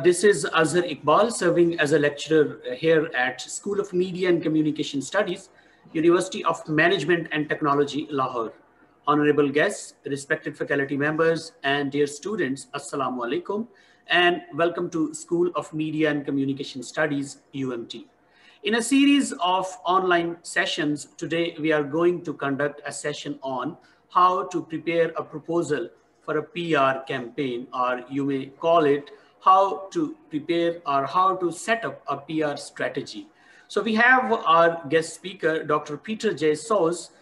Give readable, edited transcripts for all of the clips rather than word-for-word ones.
This is Azhar Iqbal, serving as a lecturer here at School of Media and Communication Studies, University of Management and Technology, Lahore. Honorable guests, respected faculty members, and dear students, Assalamu alaikum, and welcome to School of Media and Communication Studies, UMT. In a series of online sessions, today we are going to conduct a session on how to prepare a proposal for a PR campaign, or you may call it how to prepare or how to set up a PR strategy. So we have our guest speaker, Dr. Peter J Sos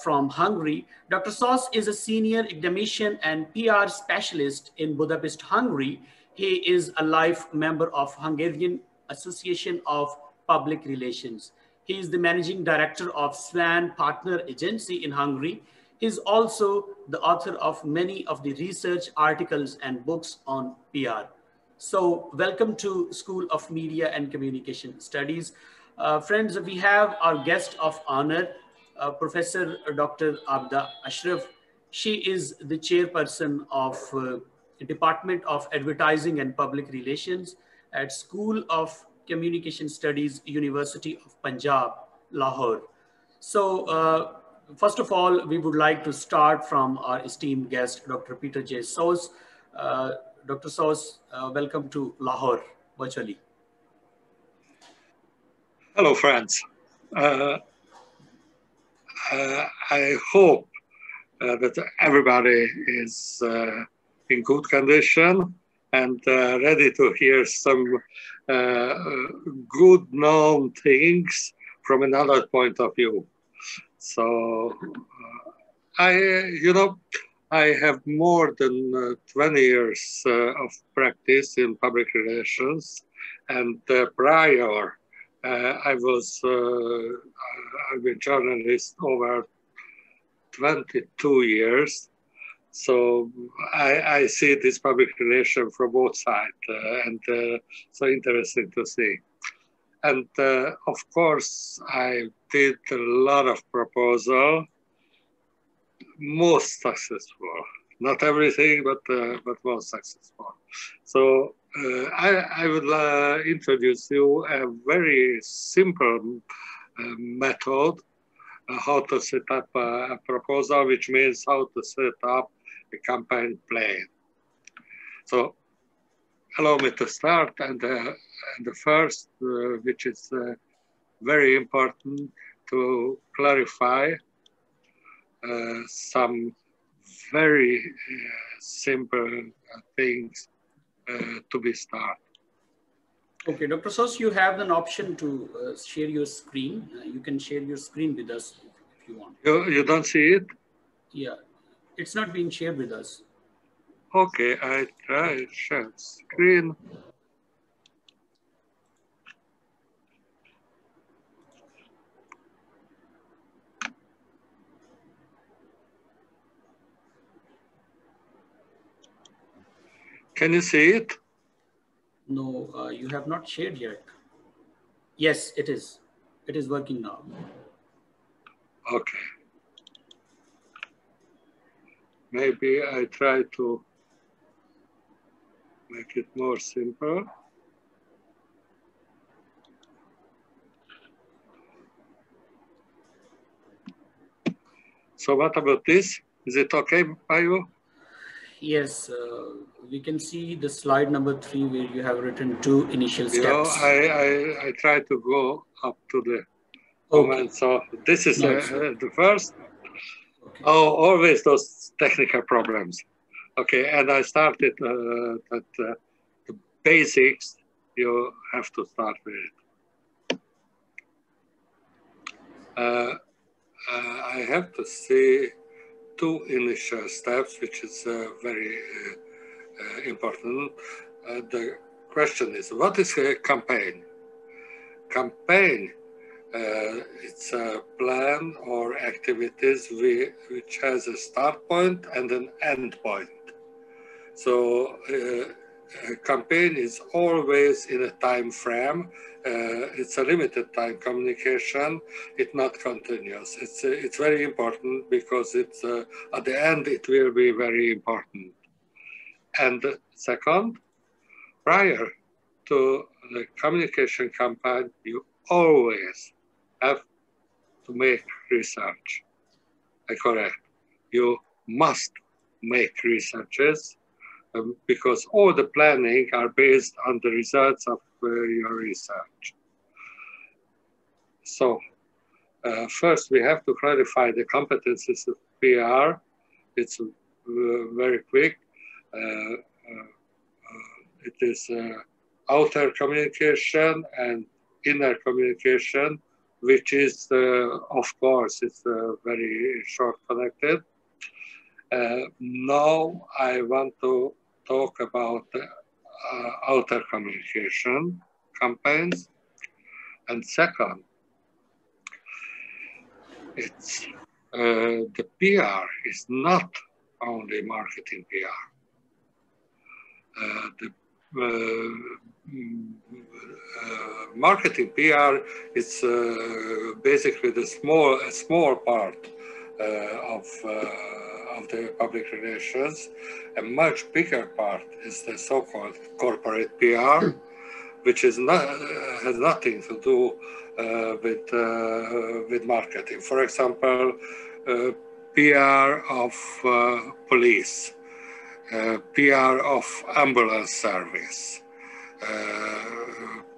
from Hungary. Dr. Sos is a senior academician and PR specialist in Budapest, Hungary. He is a life member of Hungarian Association of Public Relations. He is the managing director of SWAN Partner Agency in Hungary. He is also the author of many of the research articles and books on PR. So welcome to School of Media and Communication Studies. Friends, we have our guest of honor, Professor Dr. Abda Ashraf. She is the chairperson of Department of Advertising and Public Relations at School of Communication Studies, University of Punjab, Lahore. So first of all, we would like to start from our esteemed guest, Dr. Peter J. Sos. Dr. Sos, welcome to Lahore virtually. Hello, friends. I hope that everybody is in good condition and ready to hear some good known things from another point of view. So I have more than 20 years of practice in public relations, and prior I've been journalist over 22 years. So I see this public relation from both sides, and so interesting to see. And of course, I did a lot of proposal, most successful. Not everything, but most successful. So I would introduce you a very simple method how to set up a proposal, which means how to set up a campaign plan. So allow me to start, and the first, which is very important to clarify some very simple things to be started. Okay, Dr. Sos, you have an option to share your screen. You can share your screen with us if you want. You don't see it? Yeah, it's not being shared with us. Okay, I try share screen. Can you see it? No, you have not shared yet. Yes, it is. It is working now. Okay. Maybe I try to make it more simple. So what about this? Is it okay by you? Yes, we can see the slide number 3 where you have written 2 initial steps. I try to go up to the moment. So this is the first. Okay. Oh, always those technical problems. Okay, and I started that the basics you have to start with. I have to see 2 initial steps, which is very important. The question is, what is a campaign? Campaign, it's a plan or activities which has a start point and an end point. So a campaign is always in a time frame. It's a limited time communication. It's not continuous. It's very important because it's at the end it will be very important. And second, prior to the communication campaign, you always have to make research. Correct. You must make researches because all the planning are based on the results of your research. So first we have to clarify the competencies of PR. It's very quick. It is outer communication and inner communication, which is, of course, it's very short connected. Now I want to talk about outer communication campaigns. And second, it's the PR is not only marketing PR. Marketing PR is basically the small part of the public relations. A much bigger part is the so-called corporate PR, which is not has nothing to do with marketing. For example, PR of police, PR of ambulance service,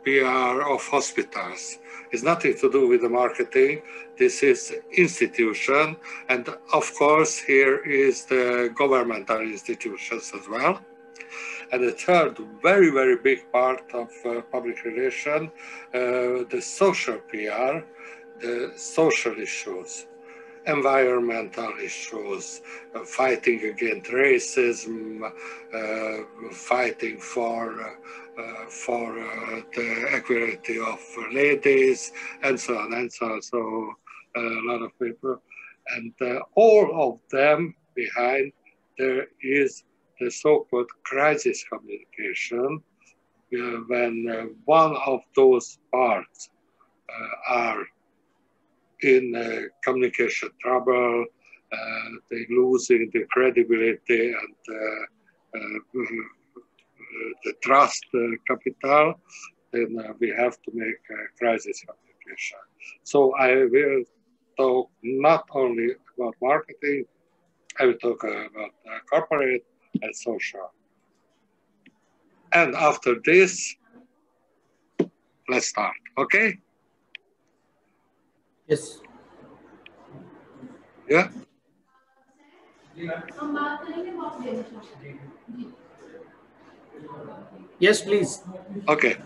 PR of hospitals. It's nothing to do with the marketing. This is institution. And of course, here is the governmental institutions as well. And the third very, very big part of public relation, the social PR, the social issues, environmental issues, fighting against racism, fighting for the equality of ladies, and so on and so on. So a lot of people, and all of them behind there is the so-called crisis communication, when one of those parts are in communication trouble, they losing the credibility and the trust capital, then we have to make crisis communication. So I will talk not only about marketing, I will talk about corporate and social. And after this, let's start, okay? Yes. Yeah? Yes, please. Okay.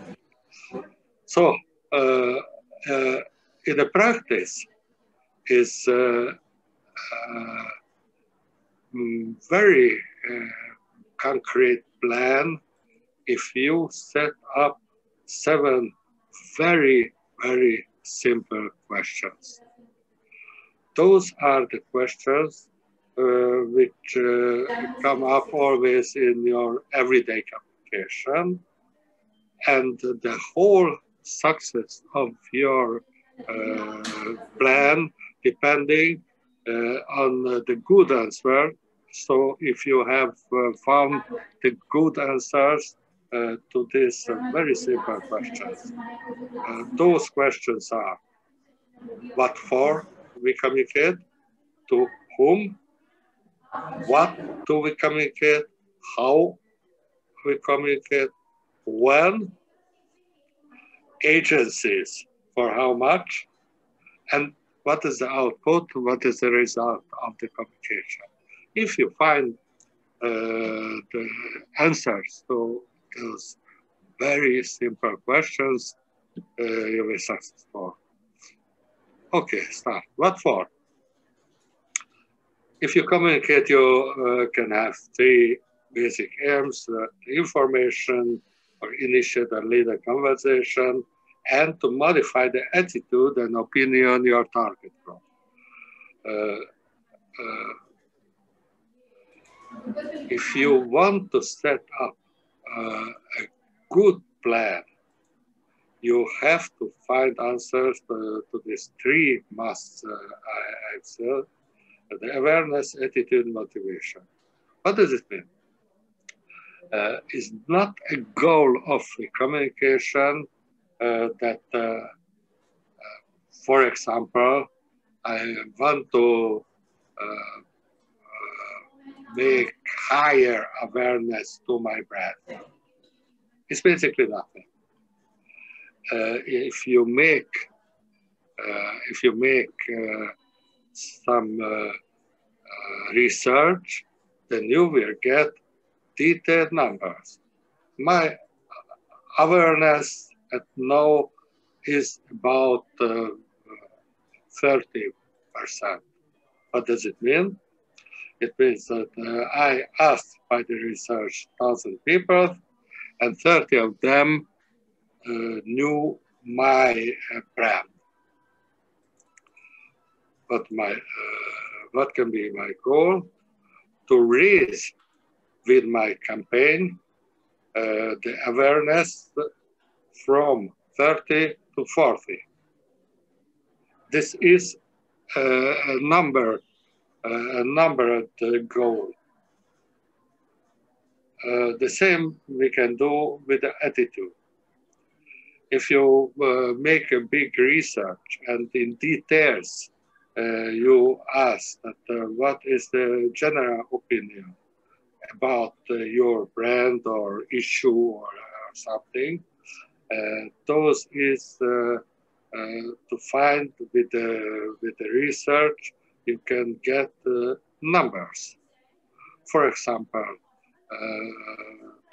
So, in the practice, is very concrete plan if you set up 7 very, very simple questions. Those are the questions which come up always in your everyday communication, and the whole success of your plan depending on the good answer. So if you have found the good answers to these very simple questions, those questions are: what for we communicate, to whom, what do we communicate, how we communicate, when, agencies, for how much, and what is the output, what is the result of the communication. If you find the answers to those very simple questions, you'll be successful. Okay, start. What for? If you communicate, you can have 3 basic aims: information, or initiate and lead a conversation, and to modify the attitude and opinion your target group. If you want to set up a good plan, you have to find answers to these 3 musts I've said: the awareness, attitude, motivation. What does it mean? is not a goal of the communication that, for example, I want to make higher awareness to my brand. It's basically nothing. If you make some research, then you will get detailed numbers. My awareness at now is about 30%. What does it mean? It means that I asked by the research 1,000 people, and 30 of them knew my brand. But what can be my goal? To raise with my campaign the awareness from 30 to 40. This is a numbered goal. The same we can do with the attitude. If you make a big research and in details you ask that what is the general opinion about your brand or issue or something, those is to find with the research you can get numbers. For example,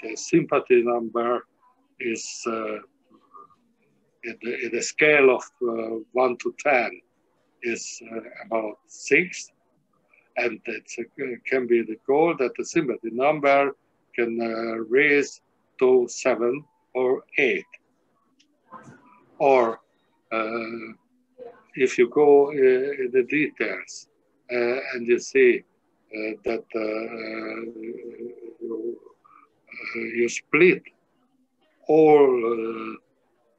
the sympathy number is in the scale of 1 to 10 is about 6, and it can be the goal that the sympathy number can raise to 7 or 8. Or if you go in the details and you see that you split all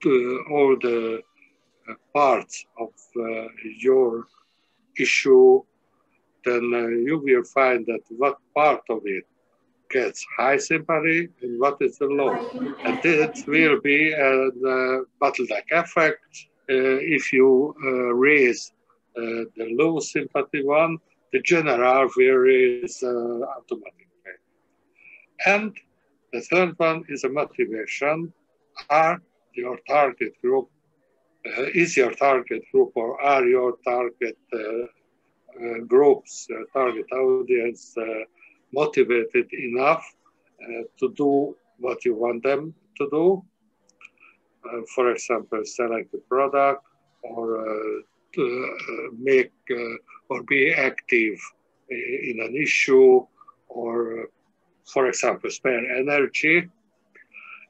the parts of your issue, then you will find that what part of it gets high sympathy and what is the low. And this will be a bottleneck effect. If you raise the low sympathy one, the general will raise automatically. And the third one is a motivation. Are your target group, is your target group, or are your target groups, target audience motivated enough to do what you want them to do? For example, select the product or make or be active in an issue, or for example, spare energy.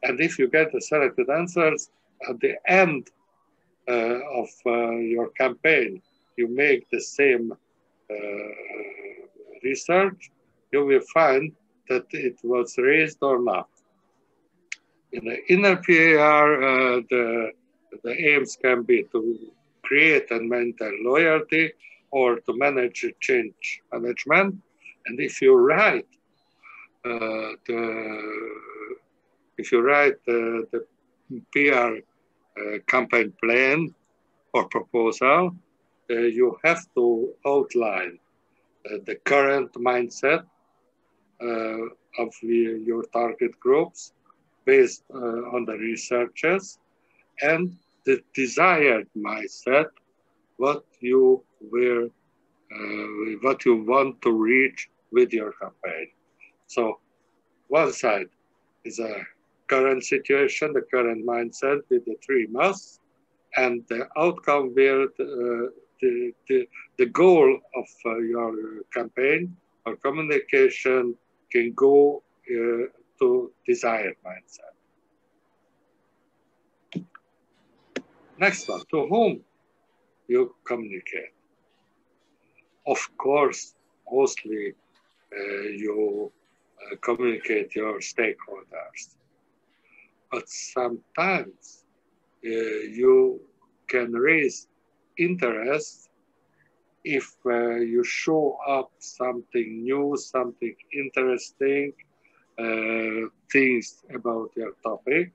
And if you get the selected answers at the end of your campaign, you make the same research, you will find that it was raised or not. In the inner PAR, the aims can be to create and maintain loyalty or to manage change management. And if you write the PR campaign plan or proposal, you have to outline the current mindset of your target groups based on the researches, and the desired mindset, what you want to reach with your campaign. So one side is a current situation, the current mindset with the 3 musts, and the outcome will the goal of your campaign or communication can go to desired mindset. Next one, to whom you communicate. Of course, mostly you communicate your stakeholders, but sometimes you can raise interest if you show up something new, something interesting, things about your topic,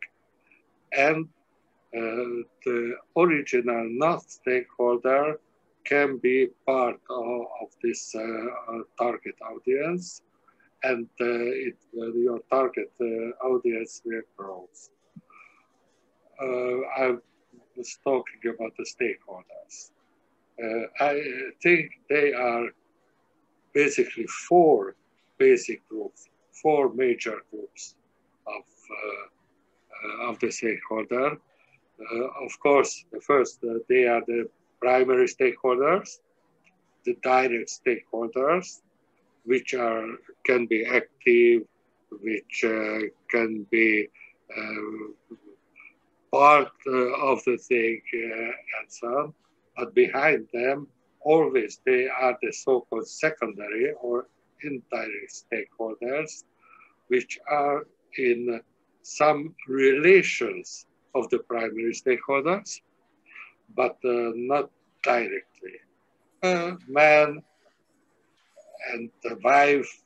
and the original non-stakeholder can be part of this target audience, and your target audience will grow. I was talking about the stakeholders. I think they are basically four basic groups, four major groups of the stakeholder. Of course, the first, they are the primary stakeholders, the direct stakeholders, which can be active, which can be part of the thing and so on. But behind them, always they are the so-called secondary or indirect stakeholders, which are in some relations of the primary stakeholders, but not directly. Man and the wife,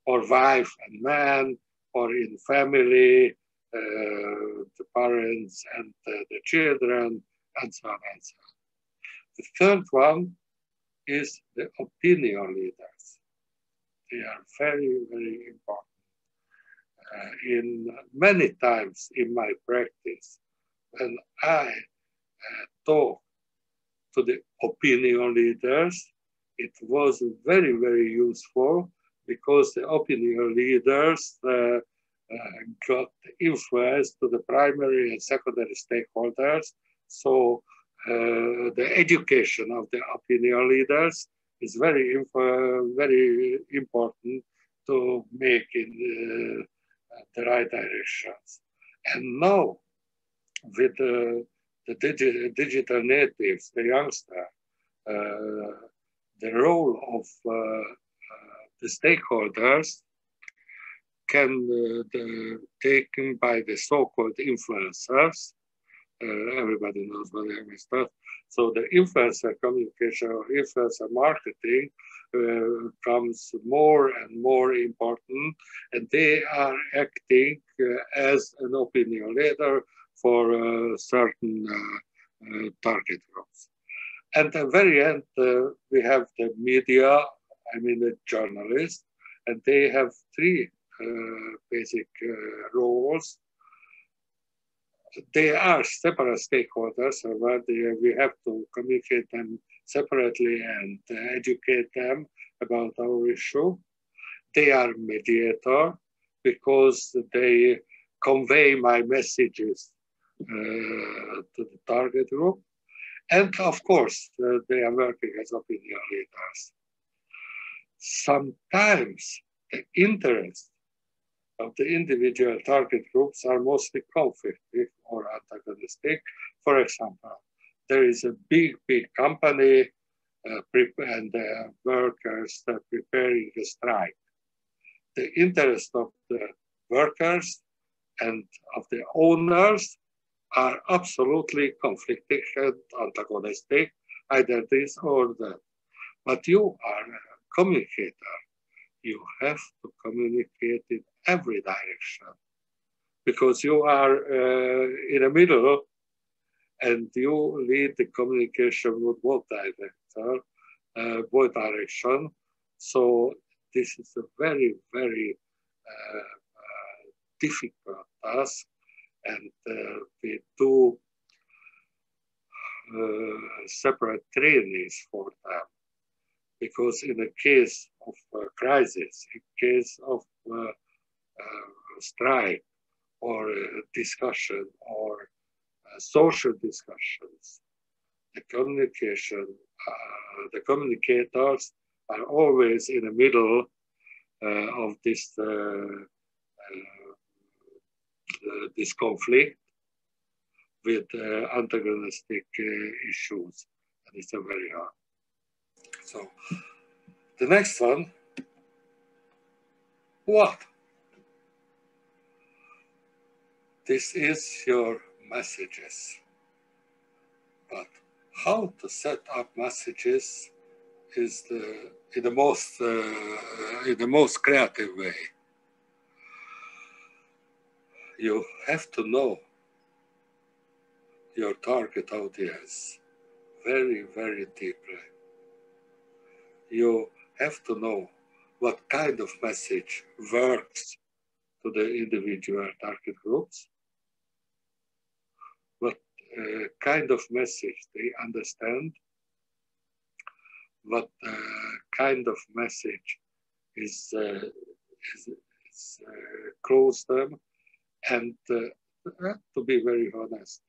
or wife and man, or in family, the parents and the children, and so on and so on. The third one is the opinion leaders. They are very, very important. In many times in my practice, when I talk to the opinion leaders, it was very, very useful because the opinion leaders got influence to the primary and secondary stakeholders. So the education of the opinion leaders is very, very important to make in the right directions. And now, with the digital natives, the youngster, the role of the stakeholders can be taken by the so-called influencers. Everybody knows what I mean. So the influencer communication or influencer marketing becomes more and more important, and they are acting as an opinion leader for certain target groups. And at the very end, we have the media, I mean the journalists, and they have three basic roles. They are separate stakeholders, but we have to communicate them separately and educate them about our issue. They are mediator because they convey my messages to the target group. And of course, they are working as opinion leaders. Sometimes the interests of the individual target groups are mostly conflicting or antagonistic. For example, there is a big company and the workers preparing a strike. The interest of the workers and of the owners are absolutely conflicting and antagonistic, either this or that. But you are a communicator. You have to communicate in every direction because you are in the middle and you lead the communication with both direction. So this is a very, very difficult task, and we do separate trainings for them. Because in a case of crisis, in case of strike or discussion or social discussions, the communicators are always in the middle of this conflict with antagonistic issues, and it's very hard. So the next one, what? This is your messages. But how to set up messages is in the most creative way. you have to know your target audience very, very deeply. You have to know what kind of message works to the individual target groups, what kind of message they understand, what kind of message is close them, and to be very honest,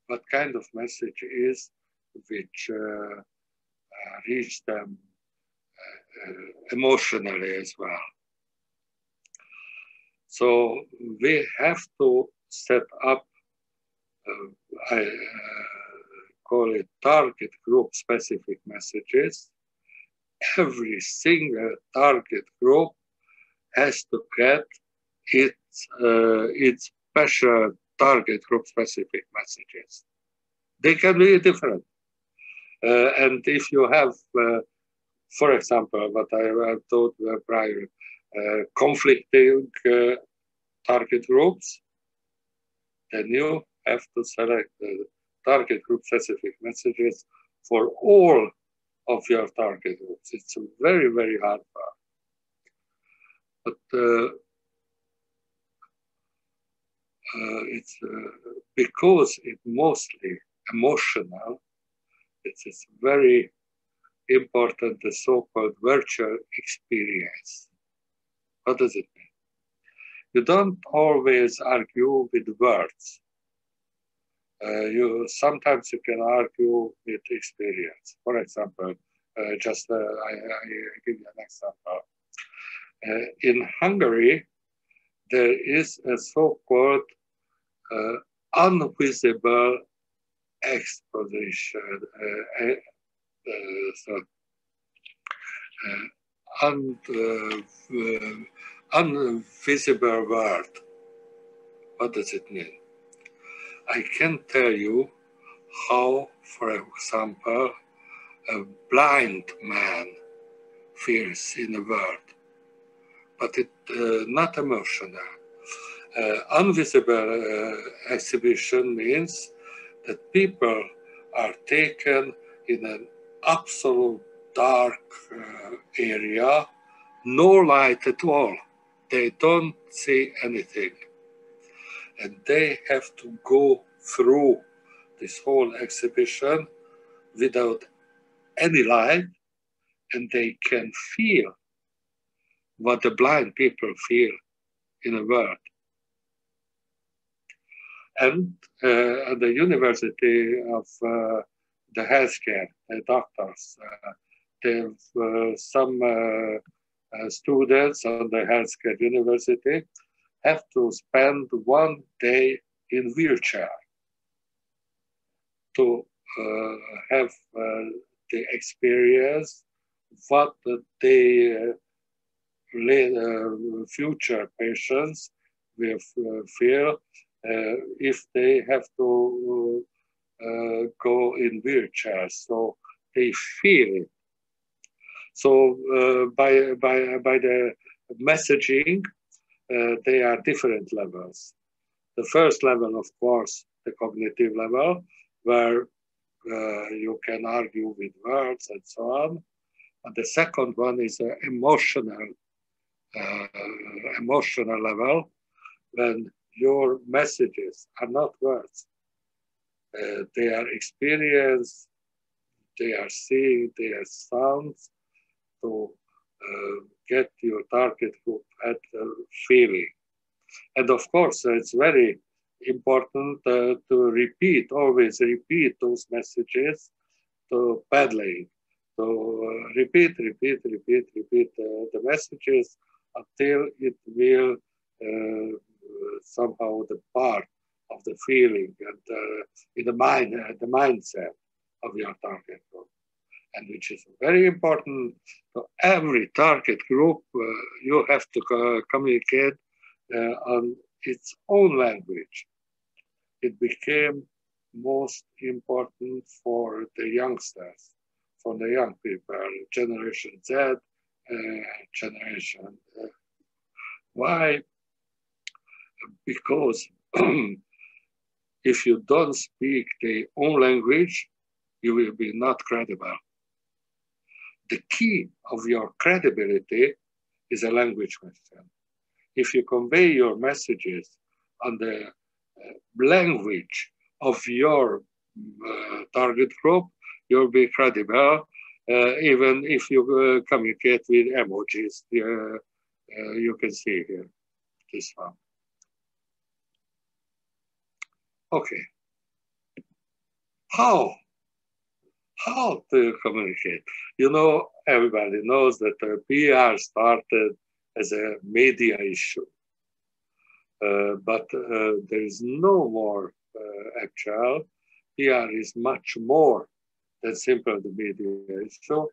what kind of message is which reach them emotionally as well. So we have to set up, I call it target group specific messages. Every single target group has to get its special target group specific messages. They can be different. And if you have, for example, what I told prior, conflicting target groups, then you have to select the target group specific messages for all of your target groups. It's a very, very hard part. But it's because it's mostly emotional, it's very important, the so-called virtual experience. What does it mean? You don't always argue with words. Sometimes you can argue with experience. For example, I give you an example. In Hungary, there is a so-called invisible exposition, invisible word. What does it mean? I can tell you how, for example, a blind man feels in a word, but it's not emotional. Invisible exhibition means that people are taken in an absolute dark area, no light at all. They don't see anything. And they have to go through this whole exhibition without any light, and they can feel what the blind people feel in a word. And at the University of the Healthcare, the doctors, they have some students on the Healthcare University have to spend 1 day in wheelchair to have the experience what the future patients will feel if they have to go in wheelchairs. So they feel it. So by the messaging, there are different levels. The first level, of course, the cognitive level, where you can argue with words and so on. And the second one is an emotional level, when your messages are not words. They are experience, they are seeing, they are sounds to get your target group at feeling. And of course, it's very important to always repeat those messages to paddling. So repeat the messages until it will somehow the part of the feeling and in the mind, the mindset of your target group. And which is very important to every target group. You have to communicate on its own language. It became most important for the youngsters, for the young people, Generation Z, Generation Y. because if you don't speak their own language, you will be not credible. The key of your credibility is a language question. If you convey your messages on the language of your target group, you'll be credible, even if you communicate with emojis. You can see here, this one. Okay. How to communicate? You know, everybody knows that PR started as a media issue. But there is no more actual. PR is much more than simply the media issue.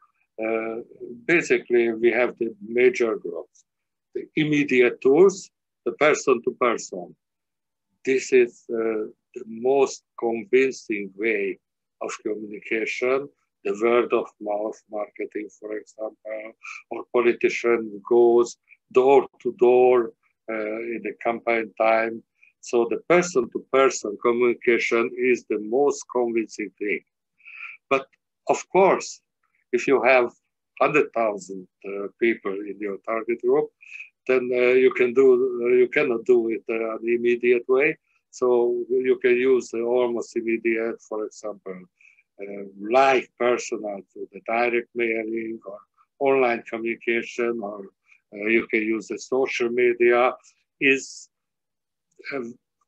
Basically, we have the major groups, the immediate tools, the person to person. This is the most convincing way of communication, the word of mouth marketing, for example, or politician goes door to door in the campaign time. So the person-to-person communication is the most convincing thing. But of course, if you have 100,000 people in your target group, then you cannot do it an immediate way. So you can use the almost immediate, for example, like personal to the direct mailing or online communication, or you can use the social media.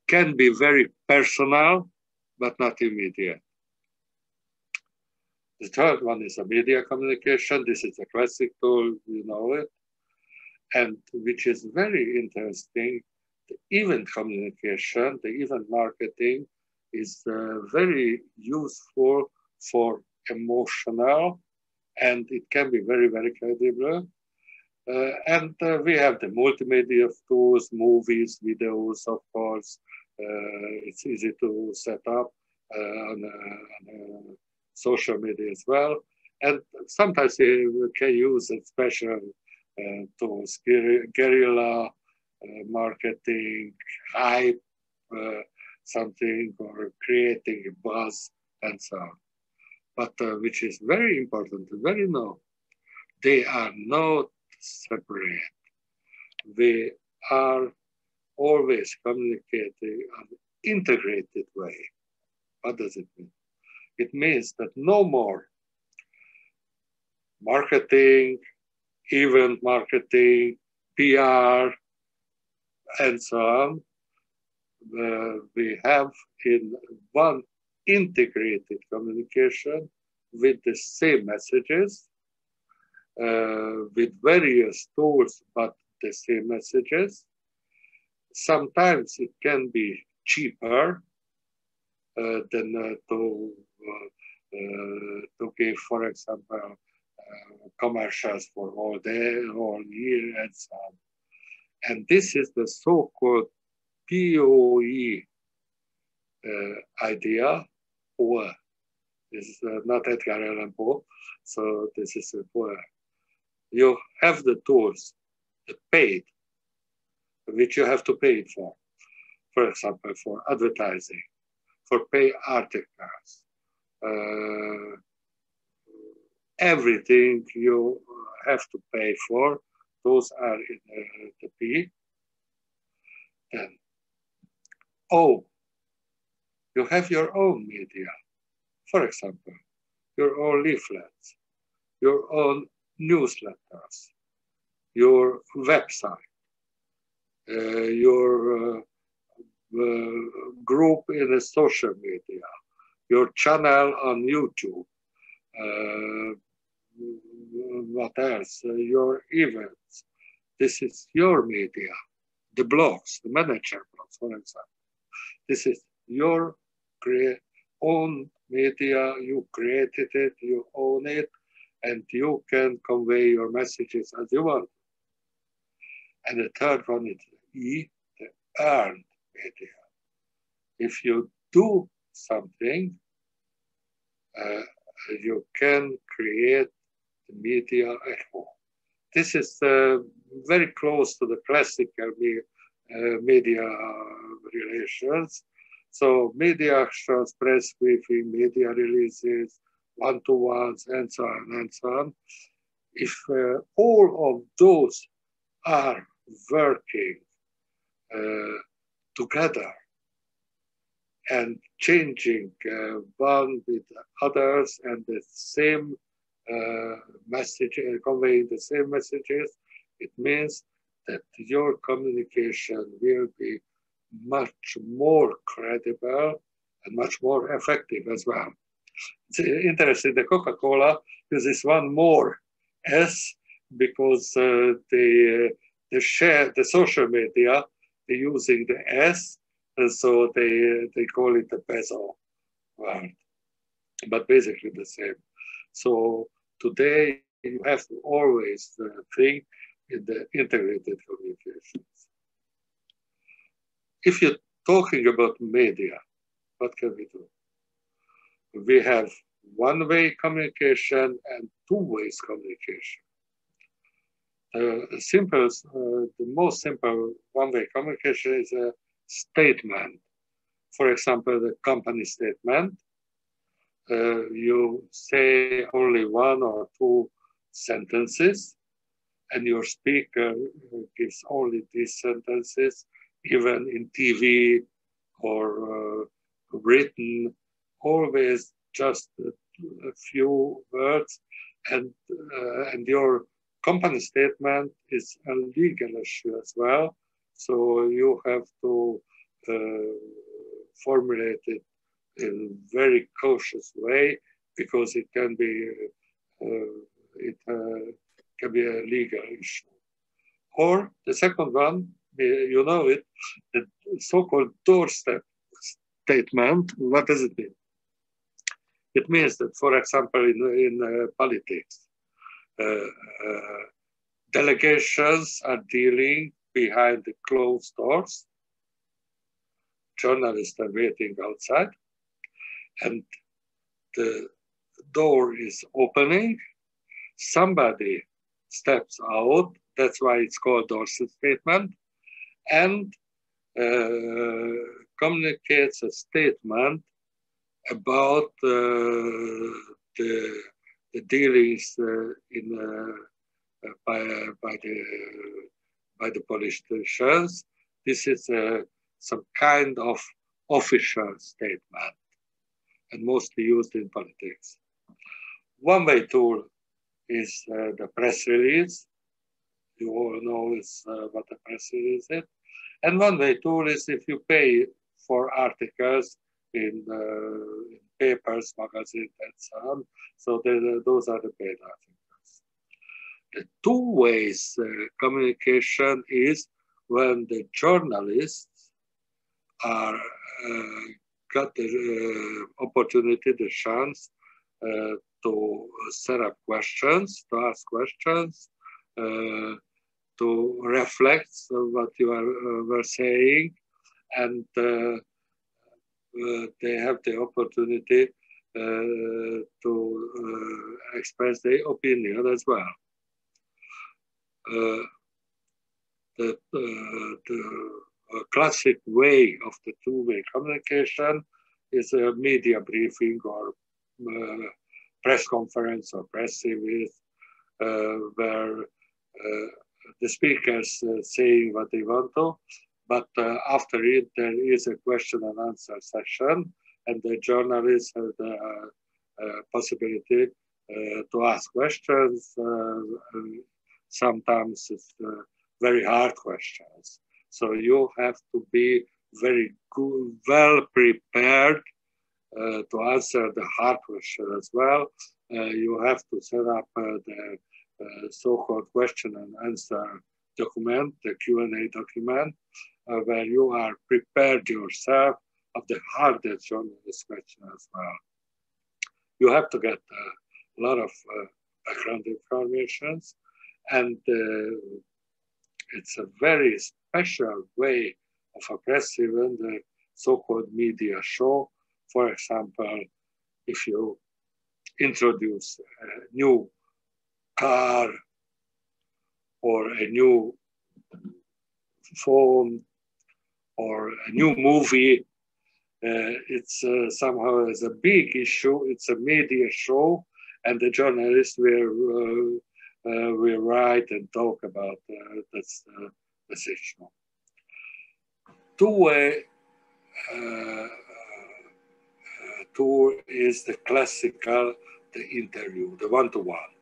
Can be very personal, but not immediate. The third one is a media communication. This is a classic tool, you know it. And which is very interesting, the event communication, the event marketing is very useful for emotional, and it can be very, very credible. And we have the multimedia tools, movies, videos, of course. It's easy to set up on social media as well. And sometimes you can use a special tools, guerrilla marketing, hype something, or creating a buzz, and so on. But which is very important to very know, they are not separate. We are always communicating in an integrated way. What does it mean? It means that no more marketing, event marketing, PR, and so on. We have in one integrated communication with the same messages, with various tools, but the same messages. Sometimes it can be cheaper than to give, for example, commercials for all day, all year, and so on. And this is the so-called POE idea, POE. This is not Edgar Allan Poe, so this is a POE. You have the tools, the paid, which you have to pay for example, for advertising, for pay articles, everything you have to pay for, those are in the P. Then, O, you have your own media. For example, your own leaflets, your own newsletters, your website, your group in the social media, your channel on YouTube, what else? Your events. This is your media. The blogs, the manager blogs, for example. This is your own media. You created it, you own it, and you can convey your messages as you want. And the third one is E, the earned media. If you do something, you can create the media at home. This is very close to the classical media relations. So media actions, press briefing, media releases, one-to-ones, and so on and so on. If all of those are working together and changing one with others and the same message, conveying the same messages, it means that your communication will be much more credible and much more effective as well. It's interesting, the Coca-Cola uses one more S because they share the social media, they're using the S, and so they call it the peso word, but basically the same. So today you have to always think in the integrated communications. If you're talking about media, what can we do? We have one-way communication and two-way communication. The most simple one-way communication is a statement. For example, the company statement. You say only one or two sentences, and your speaker gives only these sentences, even in TV or written, always just a few words, and your company statement is a legal issue as well. So you have to formulate it in a very cautious way because it can be a legal issue. Or the second one, you know it, the so-called doorstep statement. What does it mean? It means that, for example, in politics, delegations are dealing behind the closed doors. Journalists are waiting outside, and the door is opening. Somebody steps out. That's why it's called doorstep statement, and communicates a statement about the dealings by the politicians. This is some kind of official statement and mostly used in politics. One-way tool is the press release. You all know what a press release is. And one-way tool is if you pay for articles in papers, magazines, and so on. So those are the paid articles. The two-way communication is when the journalists are got the opportunity, the chance to set up questions, to ask questions, to reflect on what you were saying, and they have the opportunity to express their opinion as well. The classic way of the two-way communication is a media briefing or press conference or press release where the speakers saying what they want to, but after it there is a question and answer session, and the journalists have the possibility to ask questions. Sometimes it's very hard questions. So you have to be very good, well prepared to answer the hard question as well. You have to set up the so-called question and answer document, the Q&A document, where you are prepared yourself of the hardest journalist question as well. You have to get a lot of background information, and it's a very special way of addressing the so-called media show. For example, if you introduce a new car or a new phone or a new movie. It's somehow as a big issue. It's a media show, and the journalists will write and talk about this issue. Two-way tour is the classical, the interview, the one-to-one.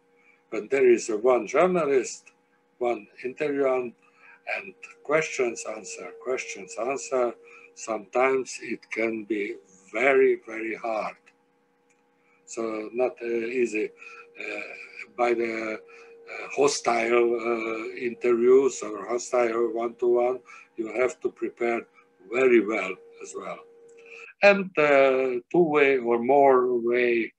When there is a one journalist, one interviewant, and questions, answer, sometimes it can be very, very hard. So not easy. By the hostile interviews or hostile one-to-one, you have to prepare very well as well. And two-way or more-way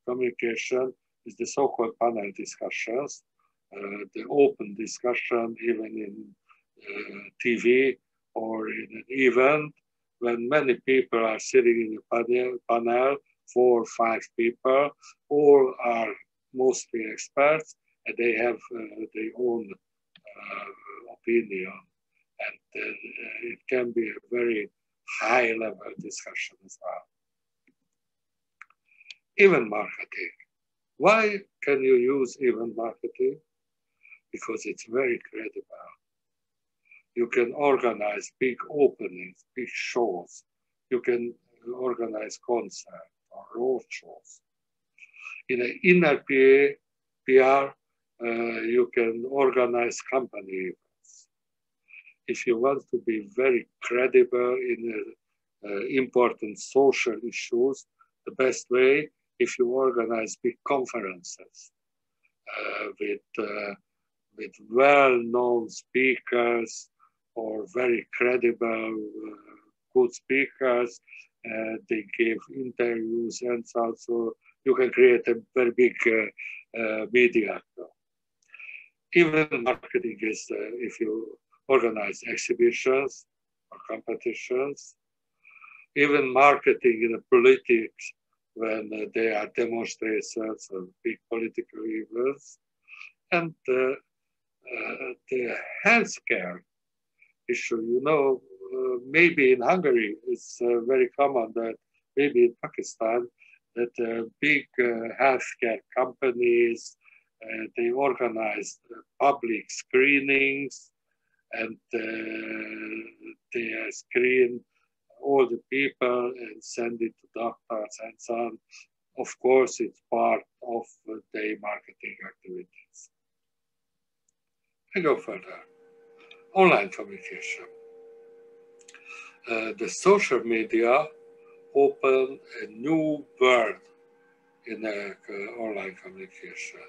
communication is the so-called panel discussions, the open discussion even in TV or in an event when many people are sitting in a panel, 4 or 5 people, all are mostly experts and they have their own opinion. And it can be a very high-level discussion as well. Event marketing. Why can you use event marketing? Because it's very credible. You can organize big openings, big shows. You can organize concerts or road shows. In an inner PR, you can organize company events. If you want to be very credible in important social issues, the best way, if you organize big conferences with well-known speakers or very credible, good speakers, they give interviews and so on. So you can create a very big media. Even marketing is if you organize exhibitions or competitions, even marketing in the politics when there are demonstrations or big political events, and the healthcare issue. You know, maybe in Hungary it's very common that maybe in Pakistan that big healthcare companies they organize public screenings and they screen all the people and send it to doctors and so on. Of course, it's part of their marketing activities. I go further. Online communication. The social media open a new world in online communication.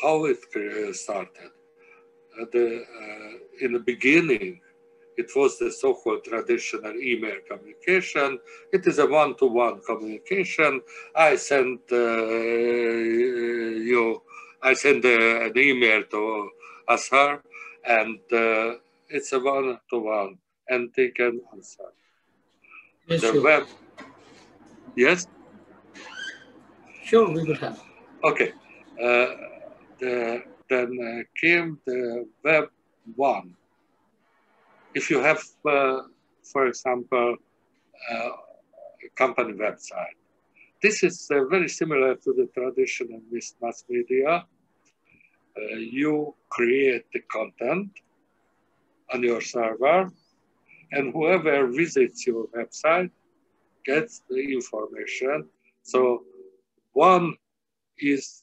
How it started? In the beginning, it was the so-called traditional email communication. It is a one-to-one communication. I send an email to Ashar, and it's a one-to-one, and they can answer. Yes, the sure. web, yes? Sure, we will have. Okay. Then came the Web 1. If you have, for example, a company website, this is very similar to the traditional mass media. You create the content on your server, and whoever visits your website gets the information. So one is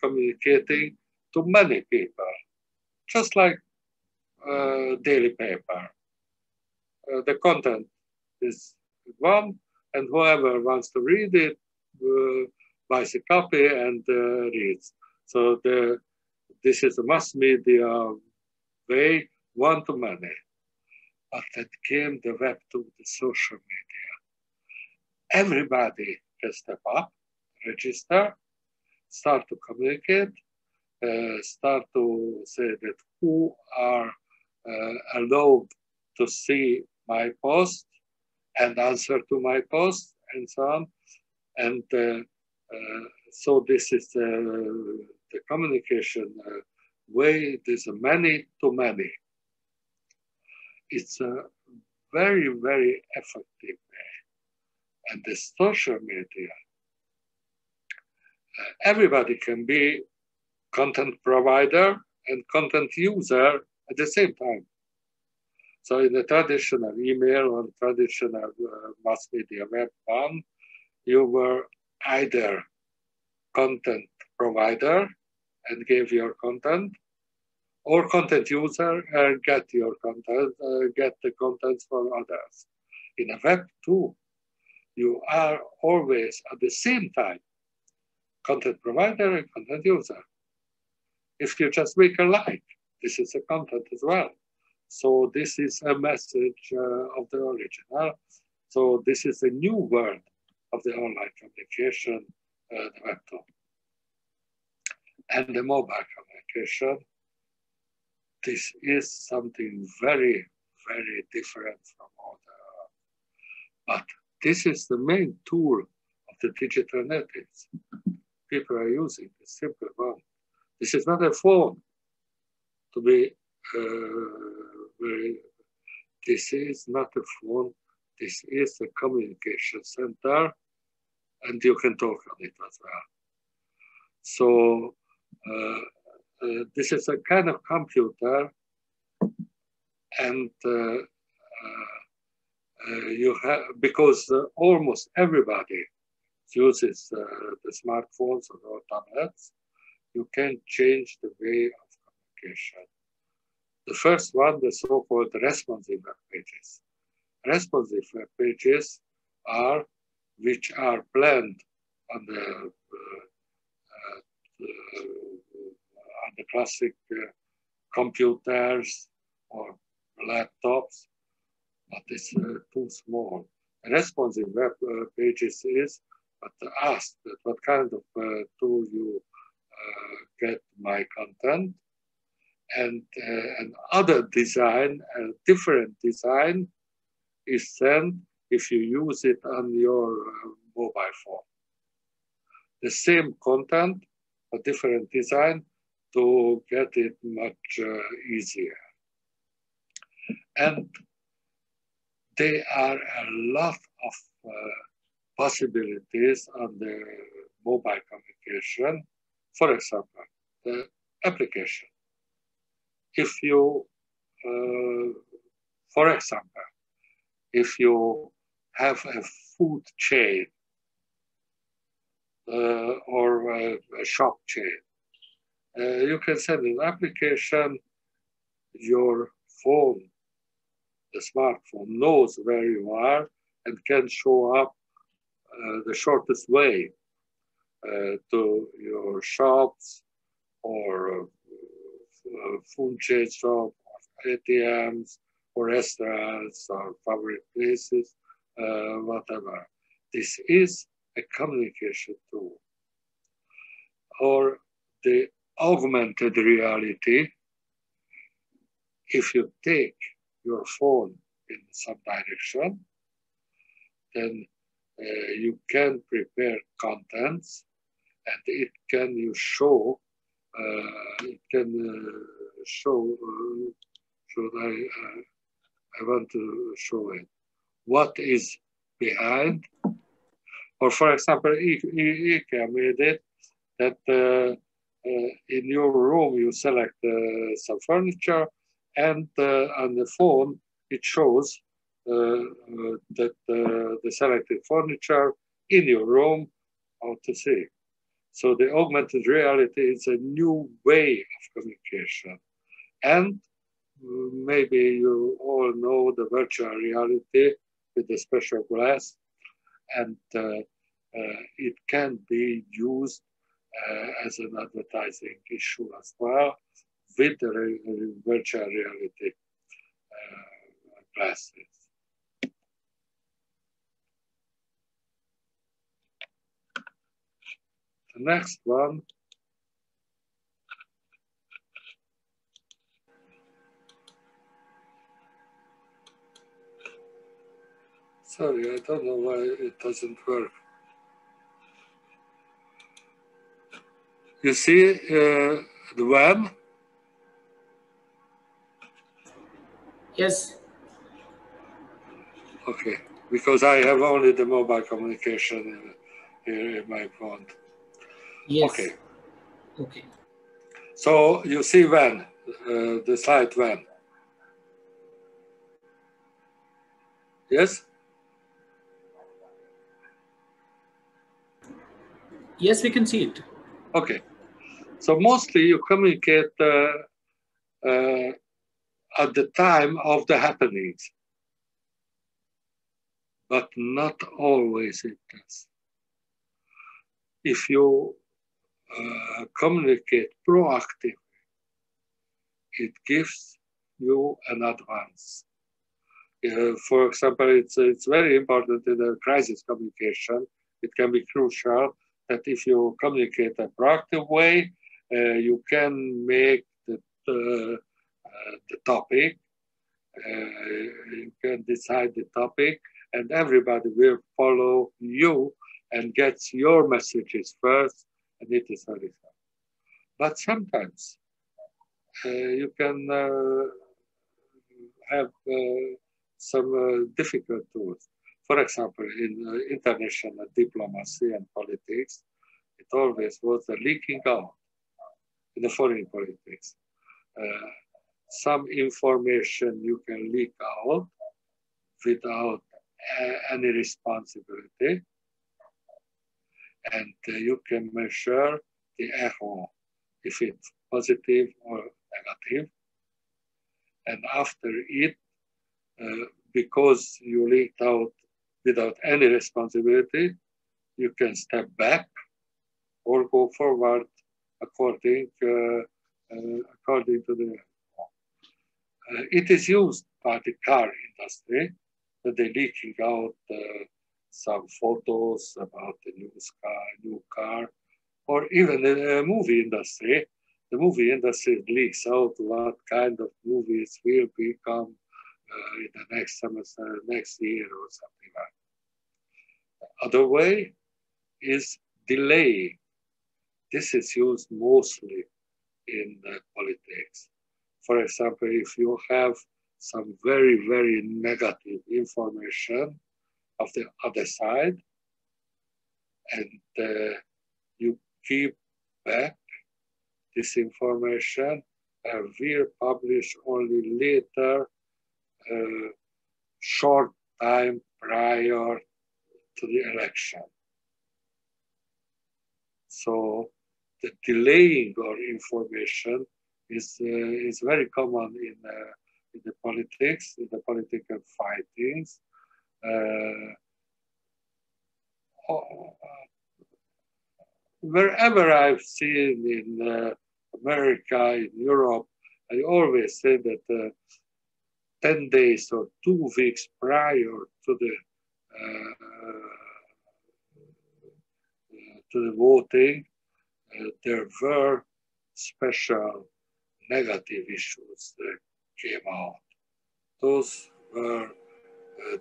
communicating to many people, just like daily paper. The content is one, and whoever wants to read it buys a copy and reads. So this is a mass media way, one to many. But then came the Web 2, the social media. Everybody can step up, register, start to communicate, start to say that who are allowed to see my post and answer to my post and so on. And so this is the communication way. There's a many to many. it's a very, very effective way. And the social media, everybody can be content provider and content user at the same time. So in the traditional email or traditional mass media web one, you were either content provider and gave your content, or content user and get your content, get the contents from others. In a web 2, you are always at the same time content provider and content user. If you just make a like, this is a content as well. So this is a message of the original. So this is a new world of the online communication, the web 2. And the mobile communication, this is something very, very different from all the, but this is the main tool of the digital natives. People are using the simple one. This is not a phone to be this is not a phone, this is a communication center, and you can talk on it as well. So this is a kind of computer, and you have, because almost everybody uses the smartphones or tablets, you can change the way of communication. The first one, the so-called responsive web pages. Responsive web pages are which are planned on the classic computers or laptops, but it's too small. Responsive web pages is but asked that what kind of tool you get my content, and other design, different design is sent if you use it on your mobile phone. The same content, a different design to get it much easier. And there are a lot of possibilities on the mobile communication. For example, the application. If you, for example, if you have a food chain or a shop chain, you can send an application, your phone, the smartphone knows where you are and can show up the shortest way to your shops or food chain shop, or ATMs, or restaurants, or favorite places, whatever. This is a communication tool. Or the augmented reality, if you take your phone in some direction, then you can prepare contents, and it can you show. It can show. Should I want to show it. What is behind? Or for example, IKEA made it that in your room you select some furniture, and on the phone it shows that the selected furniture in your room, how to see. So the augmented reality is a new way of communication. And maybe you all know the virtual reality with the special glass, and it can be used as an advertising issue as well with the virtual reality glasses. The next one. Sorry, I don't know why it doesn't work. You see the web? Yes. Okay, because I have only the mobile communication here in my phone. Yes. Okay. Okay. So you see when, the slide when? Yes? Yes, we can see it. Okay. So mostly you communicate at the time of the happenings, but not always it does. If you communicate proactively, it gives you an advance. For example, it's very important in a crisis communication. It can be crucial that if you communicate a proactive way, you can make the topic, you can decide the topic, and everybody will follow you and gets your messages first, and it is very fun. But sometimes you can have some difficult tools. For example, in international diplomacy and politics, it always was the leaking out in the foreign politics. Some information you can leak out without any responsibility, and you can measure the echo, if it's positive or negative. And after it, because you leaked out without any responsibility, you can step back or go forward according to the it is used by the car industry, that they're leaking out some photos about the new car, or even the movie industry. The movie industry leaks out what kind of movies will become in the next semester, next year, or something like that. The other way is delaying. This is used mostly in politics. For example, if you have some very, very negative information of the other side, and you keep back this information, will publish only later, short time prior to the election. So the delaying of information is very common in the politics, in the political fightings. Wherever I've seen in America, in Europe, I always say that 10 days or 2 weeks prior to the voting, there were special negative issues that came out. Those were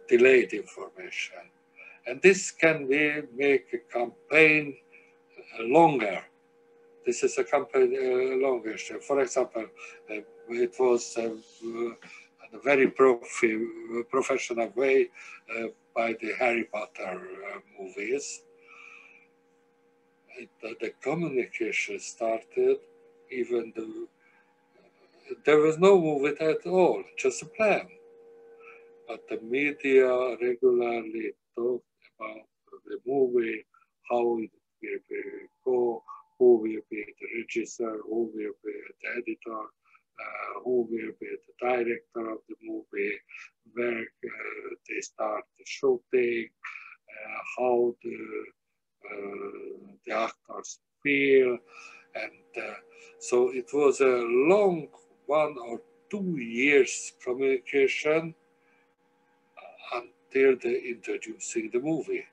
delayed information. And this can make a campaign longer. This is a campaign longer. For example, it was in a very professional way by the Harry Potter movies. The communication started even though there was no movie at all, just a plan. But the media regularly talked about the movie, how it will go, who will be the regisseur, who will be the editor, who will be the director of the movie, where they start the shooting, how the actors feel. And so it was a long 1 or 2 years communication until they introducing the movie.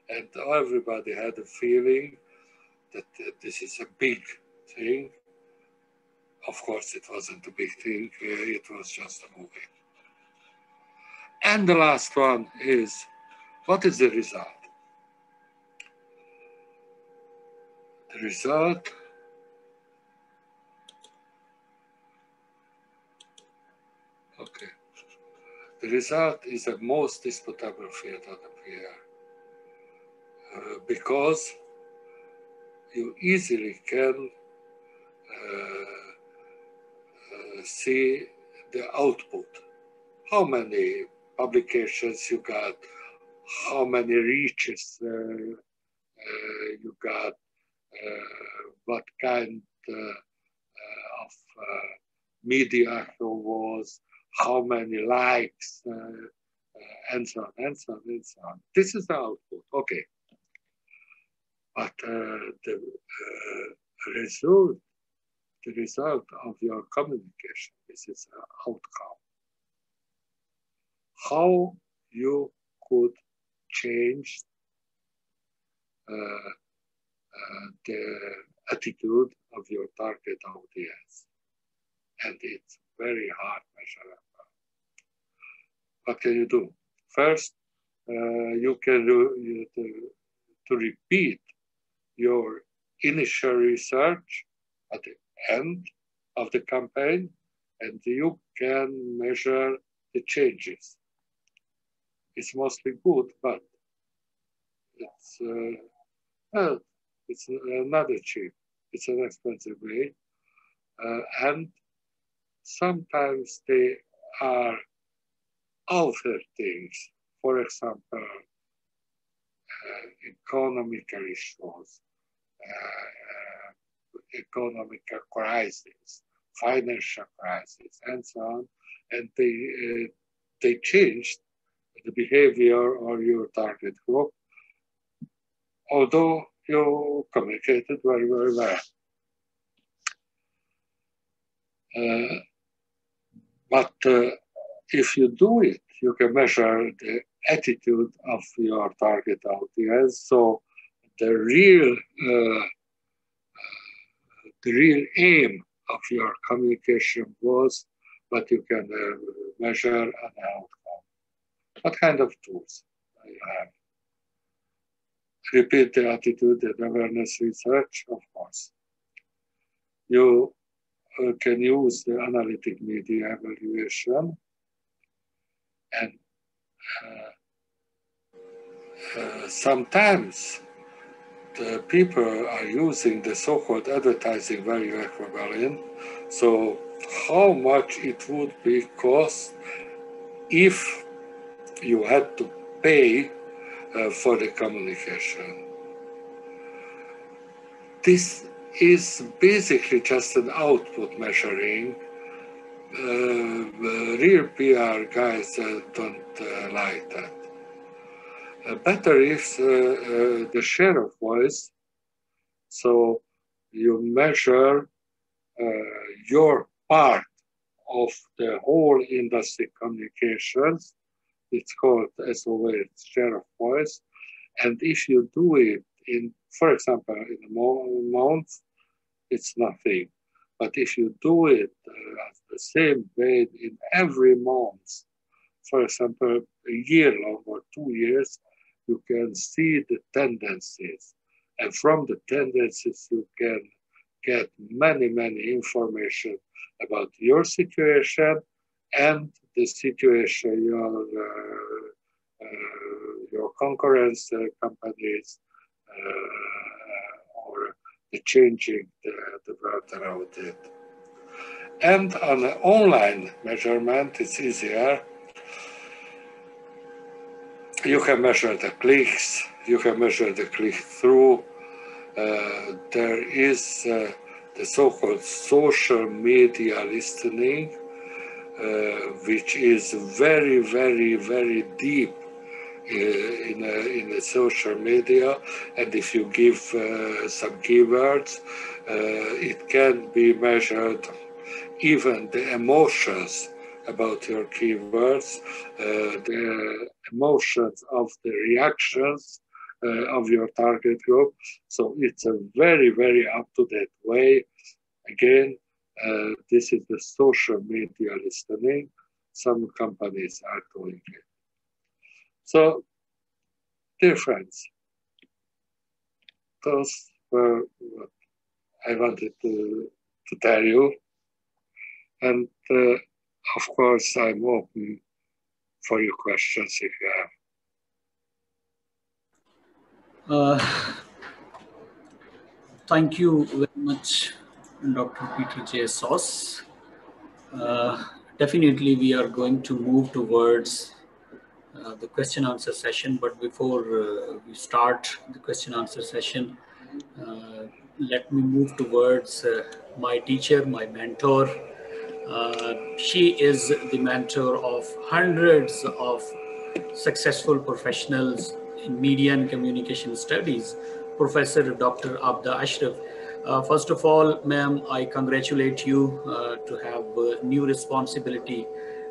And everybody had a feeling that this is a big thing. Of course, it wasn't a big thing. It was just a movie. And the last one is, what is the result? The result The result is the most disputable field of the PR because you easily can see the output. How many publications you got, how many reaches you got, what kind of media was, how many likes, and so on, and so on, and so on. This is the output, okay. But the result of your communication, this is an outcome. How you could change the attitude of your target audience. And it's very hard measurable. What can you do? First, you can do to repeat your initial research at the end of the campaign, and you can measure the changes. It's mostly good, but it's not cheap. It's an expensive way, and sometimes they are altered things. For example, economical issues, economic crisis, financial crisis, and so on, and they changed the behavior of your target group, although you communicated very, very well. But if you do it, you can measure the attitude of your target audience. So the real aim of your communication was what you can measure an outcome. What kind of tools you have? Repeat the attitude and awareness research, of course. You can use the analytic media evaluation, and sometimes the people are using the so-called advertising value equivalent. So how much it would be cost if you had to pay for the communication. This is basically just an output measuring. Real PR guys don't like that. Better is the share of voice. So you measure your part of the whole industry communications. It's called SOV, share of voice. And if you do it in, for example, in a month, it's nothing. But if you do it the same way in every month, for example, a year long or 2 years, you can see the tendencies. And from the tendencies, you can get many, many information about your situation and the situation your concurrent companies or the changing the world around it. And on an online measurement, it's easier. You can measure the clicks, you can measure the click-through. There is the so-called social media listening, which is very, very, very deep in the social media. And if you give some keywords, it can be measured, even the emotions about your keywords, the emotions of the reactions of your target group. So it's a very, very up-to-date way. Again, this is the social media listening. Some companies are doing it. So, dear friends, those were what I wanted to tell you. And of course, I'm open for your questions if you have. Thank you very much, Dr. Peter J. Sos. Definitely, we are going to move towards the question answer session. But before we start the question answer session, let me move towards my teacher, my mentor. She is the mentor of hundreds of successful professionals in media and communication studies, Professor Dr. Abda Ashraf. First of all, ma'am, I congratulate you to have a new responsibility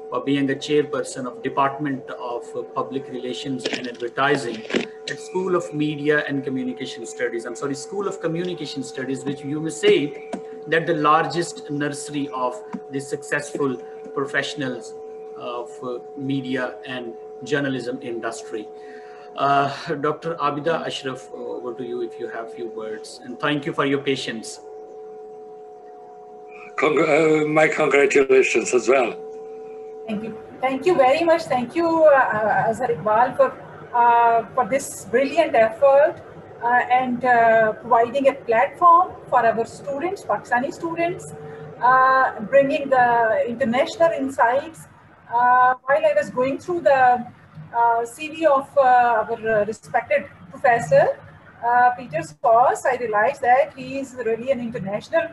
for being a chairperson of Department of Public Relations and Advertising at School of Media and Communication Studies. I'm sorry, School of Communication Studies, which you may say that the largest nursery of the successful professionals of media and journalism industry. Dr. Abida Ashraf, over to you if you have few words. And thank you for your patience. My congratulations as well. Thank you. Thank you very much. Thank you, Azhar Iqbal, for this brilliant effort and providing a platform for our students, Pakistani students, bringing the international insights. While I was going through the CV of our respected professor, Peter Sos, I realized that he is really an international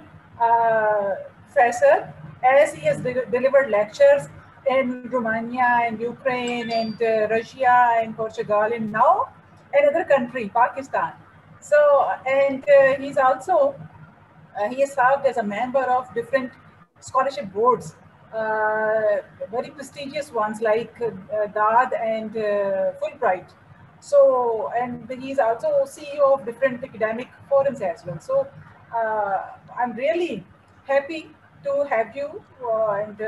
professor, as he has delivered lectures in Romania and Ukraine and Russia and Portugal and now another country, Pakistan. So, and he's also, he has served as a member of different scholarship boards, very prestigious ones like DAD and Fulbright. So, and he's also CEO of different academic forums as well. So, I'm really happy to have you, and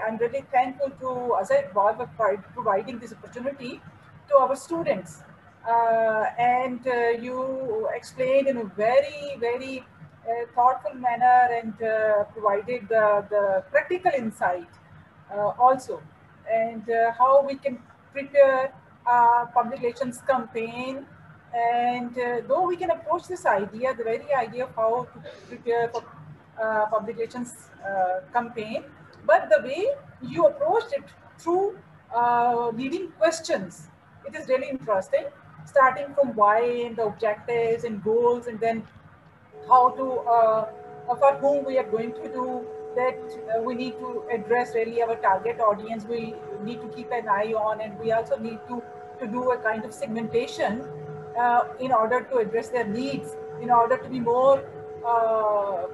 I'm really thankful to Azhar Iqbal for providing this opportunity to our students. And you explained in a very thoughtful manner and provided the practical insight also, and how we can prepare a public relations campaign. And though we can approach this idea, the very idea of how to prepare for public relations campaign, but the way you approached it through leading questions, it is really interesting, starting from why and the objectives and goals, and then how to, for whom we are going to do that, we need to address really our target audience, we need to keep an eye on, and we also need to do a kind of segmentation in order to address their needs, in order to be more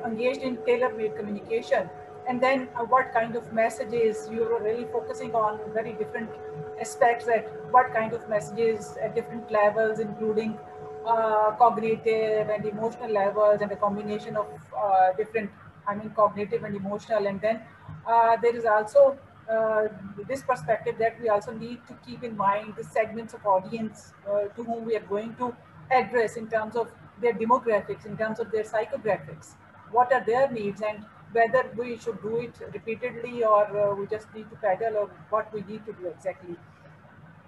engaged in tailor-made communication. And then what kind of messages you are really focusing on, very different aspects, that what kind of messages at different levels, including cognitive and emotional levels, and a combination of different, cognitive and emotional. And then there is also this perspective that we also need to keep in mind the segments of audience to whom we are going to address in terms of their demographics, in terms of their psychographics, what are their needs, and whether we should do it repeatedly or we just need to pedal, or what we need to do exactly,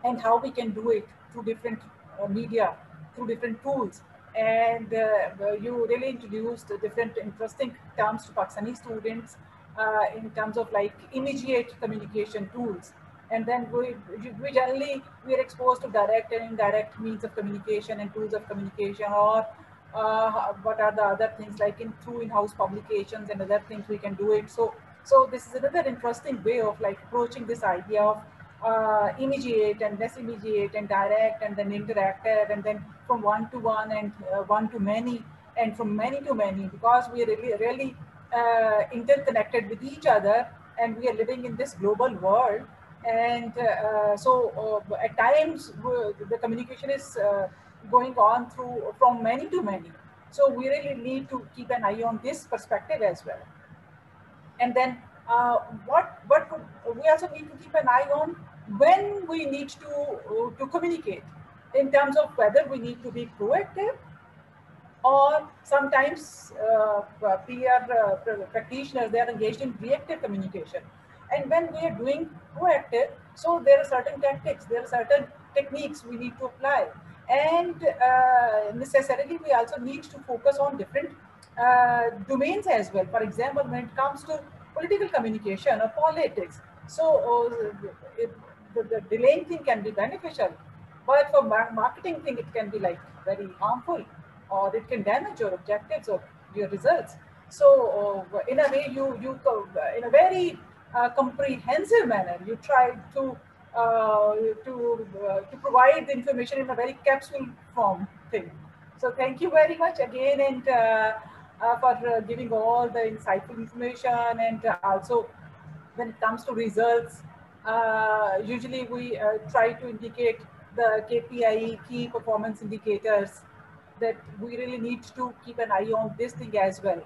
and how we can do it through different media, through different tools. And you really introduced different interesting terms to Pakistani students in terms of like immediate communication tools. And then we generally, we are exposed to direct and indirect means of communication and tools of communication, or what are the other things like through in-house publications and other things we can do it. So this is another interesting way of like approaching this idea of immediate and less immediate and direct and then interactive, and then from one to one and one to many, and from many to many, because we are really interconnected with each other, and we are living in this global world. And so at times the communication is going on through from many to many. So we really need to keep an eye on this perspective as well. And then what we also need to keep an eye on when we need to communicate, in terms of whether we need to be proactive, or sometimes peer practitioners, they are engaged in reactive communication. And when we are doing proactive, So there are certain tactics, there are certain techniques we need to apply. And necessarily we also need to focus on different domains as well. For example, when it comes to political communication or politics, so the delaying thing can be beneficial, but for marketing thing, it can be like very harmful, or it can damage your objectives or your results. So in a way, in a very comprehensive manner, you try to provide the information in a very capsule form thing. So thank you very much again, and for giving all the insightful information, and also when it comes to results, usually we try to indicate the KPI, key performance indicators, that we really need to keep an eye on this thing as well.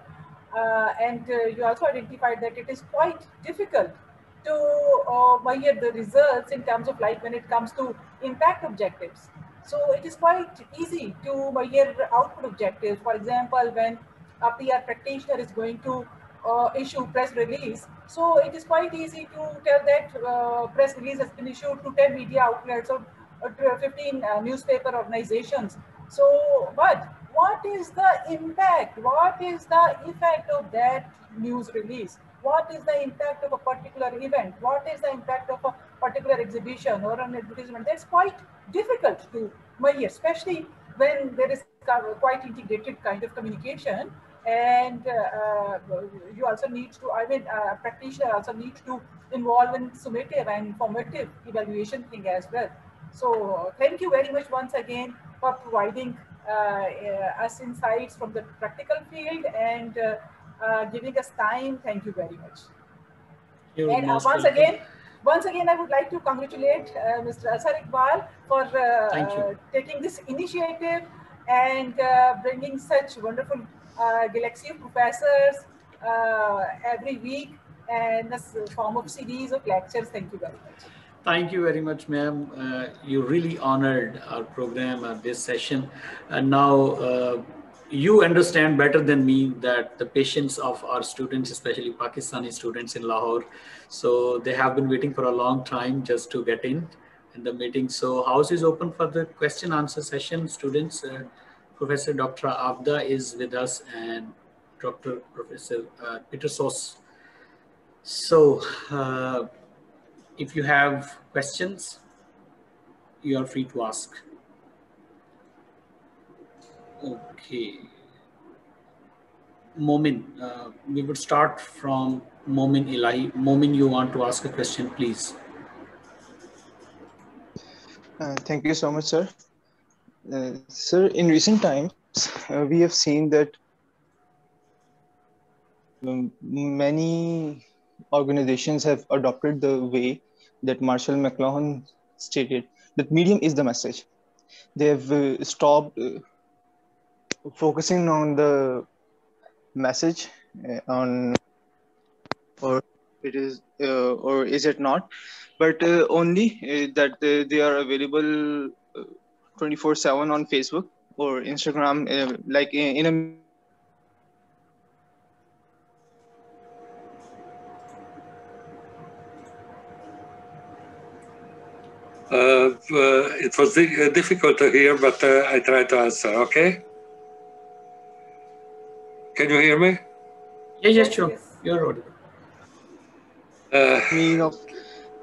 And you also identified that it is quite difficult to measure the results in terms of, like, when it comes to impact objectives. So it is quite easy to measure output objectives. For example, when a PR practitioner is going to issue press release, so it is quite easy to tell that press release has been issued to 10 media outlets or to 15 newspaper organizations. So, but what is the impact? What is the effect of that news release? What is the impact of a particular event? What is the impact of a particular exhibition or an advertisement? That's quite difficult to measure, especially when there is quite integrated kind of communication. And you also need to, practitioner also needs to involve in summative and informative evaluation thing as well. So thank you very much once again for providing us insights from the practical field, and giving us time. Thank you very much. You're And most once welcome. again, I would like to congratulate Mr. Asar Iqbal for Thank you. taking this initiative and bringing such wonderful galaxy of professors every week, and this form of series of lectures. Thank you very much. Thank you very much, ma'am. You really honored our program at this session. And now you understand better than me that the patience of our students, especially Pakistani students in Lahore, so they have been waiting for a long time just to get in the meeting. So house is open for the question answer session. Students, Professor Dr. Abda is with us, and Professor Peter Sos. So if you have questions, you are free to ask. Okay. Momin, we would start from Momin Ilahi. Momin, you want to ask a question, please. Thank you so much, sir. Sir, in recent times, we have seen that many organizations have adopted the way that Marshall McLuhan stated, that medium is the message. They have stopped focusing on the message or is it not, but only that they are available 24/7 on Facebook or Instagram, like in a It was difficult to hear, but I tried to answer, okay? Can you hear me? Yes, sure. You're audible.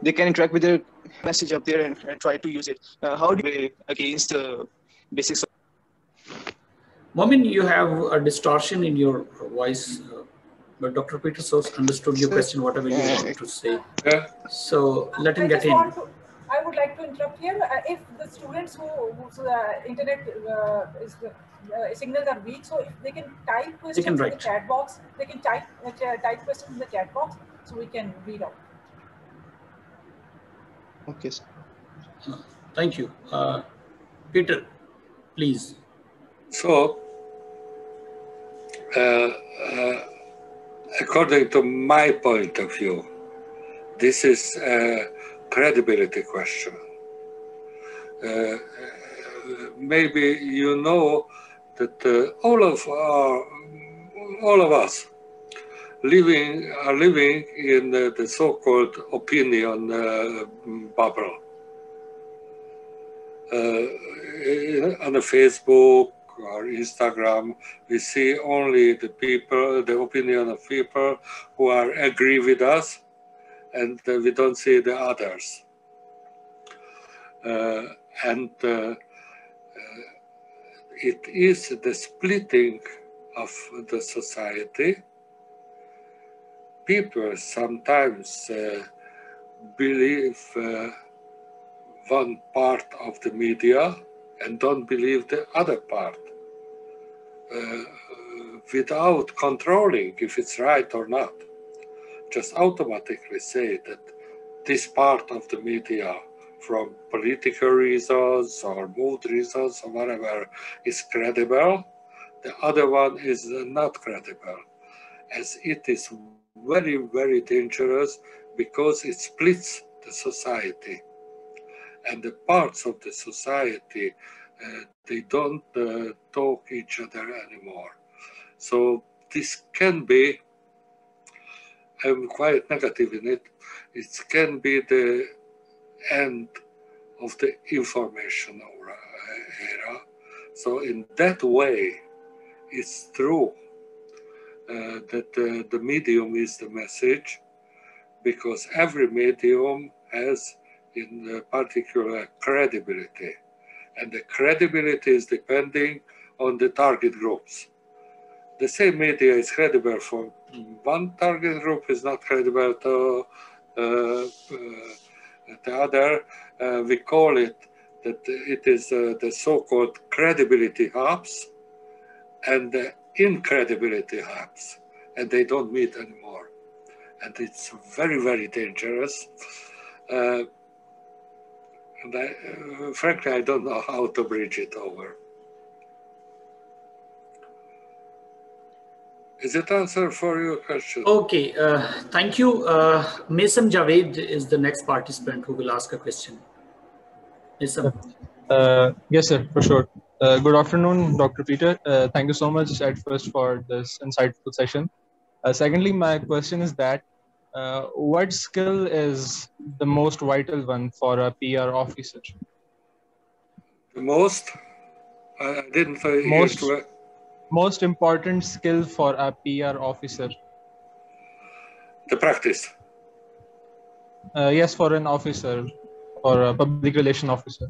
They can interact with their message up there and try to use it. How do you against the basics? Momin, you have a distortion in your voice, but Dr. Peter Sos understood your question, whatever you want to say. Yeah. So let him get in. I would like to interrupt here. If the students whose internet signals are weak, so if they can type questions in the chat box, they can type questions in the chat box, so we can read out. Okay, sir. Thank you. Peter, please. So, according to my point of view, this is a credibility question. Maybe you know that all of us are living in the so-called opinion bubble. On the Facebook or Instagram, we see only the opinion of people who agree with us, and we don't see the others. It is the splitting of the society. People sometimes believe one part of the media and don't believe the other part without controlling if it's right or not. Just automatically say that this part of the media, from political reasons or mood reasons or whatever, is credible, the other one is not credible, as it is very, very dangerous because it splits the society. And the parts of the society, they don't talk each other anymore. So this can be, I'm quite negative in it, it can be the end of the information era. So in that way, it's true that the medium is the message, because every medium has in particular credibility, and the credibility is depending on the target groups. The same media is credible for one target group, is not credible to the other. We call it that it is the so-called credibility hubs and the incredibility hubs, and they don't meet anymore. And it's very, very dangerous. And frankly, I don't know how to bridge it over. Is it answer for your question? Okay, thank you. Mesam Javed is the next participant who will ask a question. Mesam. Yes, sir, for sure. Good afternoon, Dr. Peter. Thank you so much at first for this insightful session. Secondly, my question is that what skill is the most vital one for a PR officer? The most? I didn't hear it. Most important skill for a PR officer? The practice. Yes, for an officer, or a public relation officer.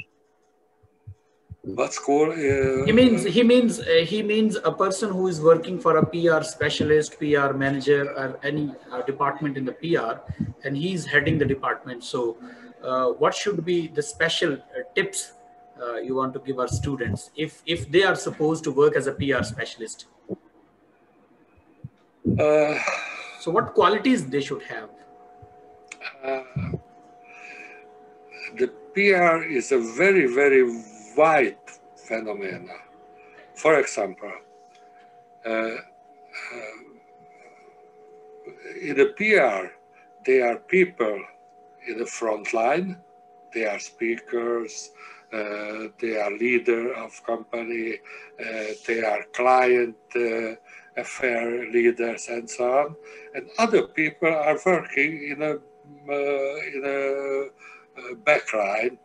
What school? He means a person who is working for a PR specialist, PR manager, or any department in the PR, and he's heading the department. So, what should be the special tips you want to give our students if they are supposed to work as a PR specialist? So, what qualities they should have? The PR is a very, very wide phenomena. For example, in the PR, there are people in the front line. They are speakers, they are leader of company, they are client affair leaders, and so on. And other people are working in a backline.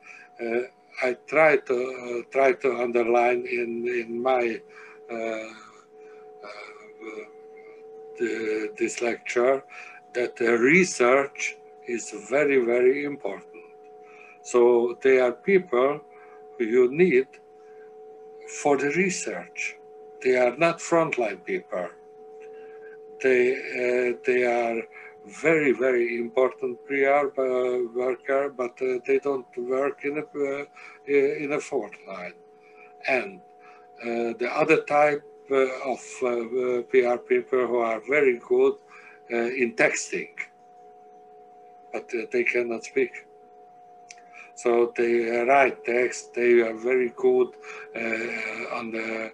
I try to underline in my this lecture that research is very, very important. So they are people who you need for the research. They are not frontline people. They are very, very important PR worker, but they don't work in a fourth line. And the other type of PR people who are very good in texting, but they cannot speak. So they write text. They are very good on the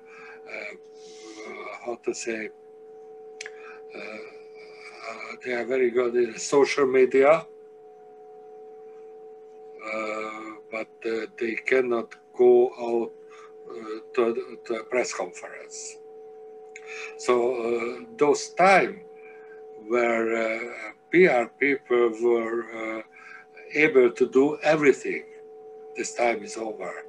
how to say. They are very good in social media, but they cannot go out to a press conference. So those time where PR people were able to do everything. This time is over.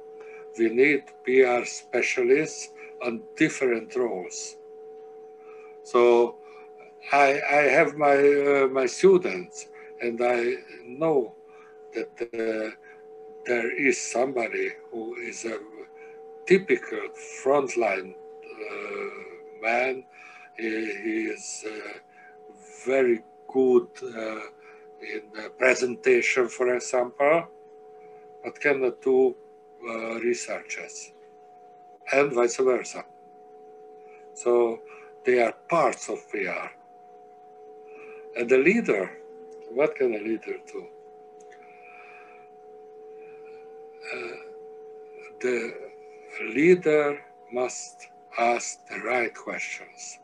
We need PR specialists on different roles. So I have my students, and I know that there is somebody who is a typical frontline man. He is very good in presentation, for example, but cannot do researches, and vice versa. So they are parts of PR. And the leader, what can a leader do? The leader must ask the right questions.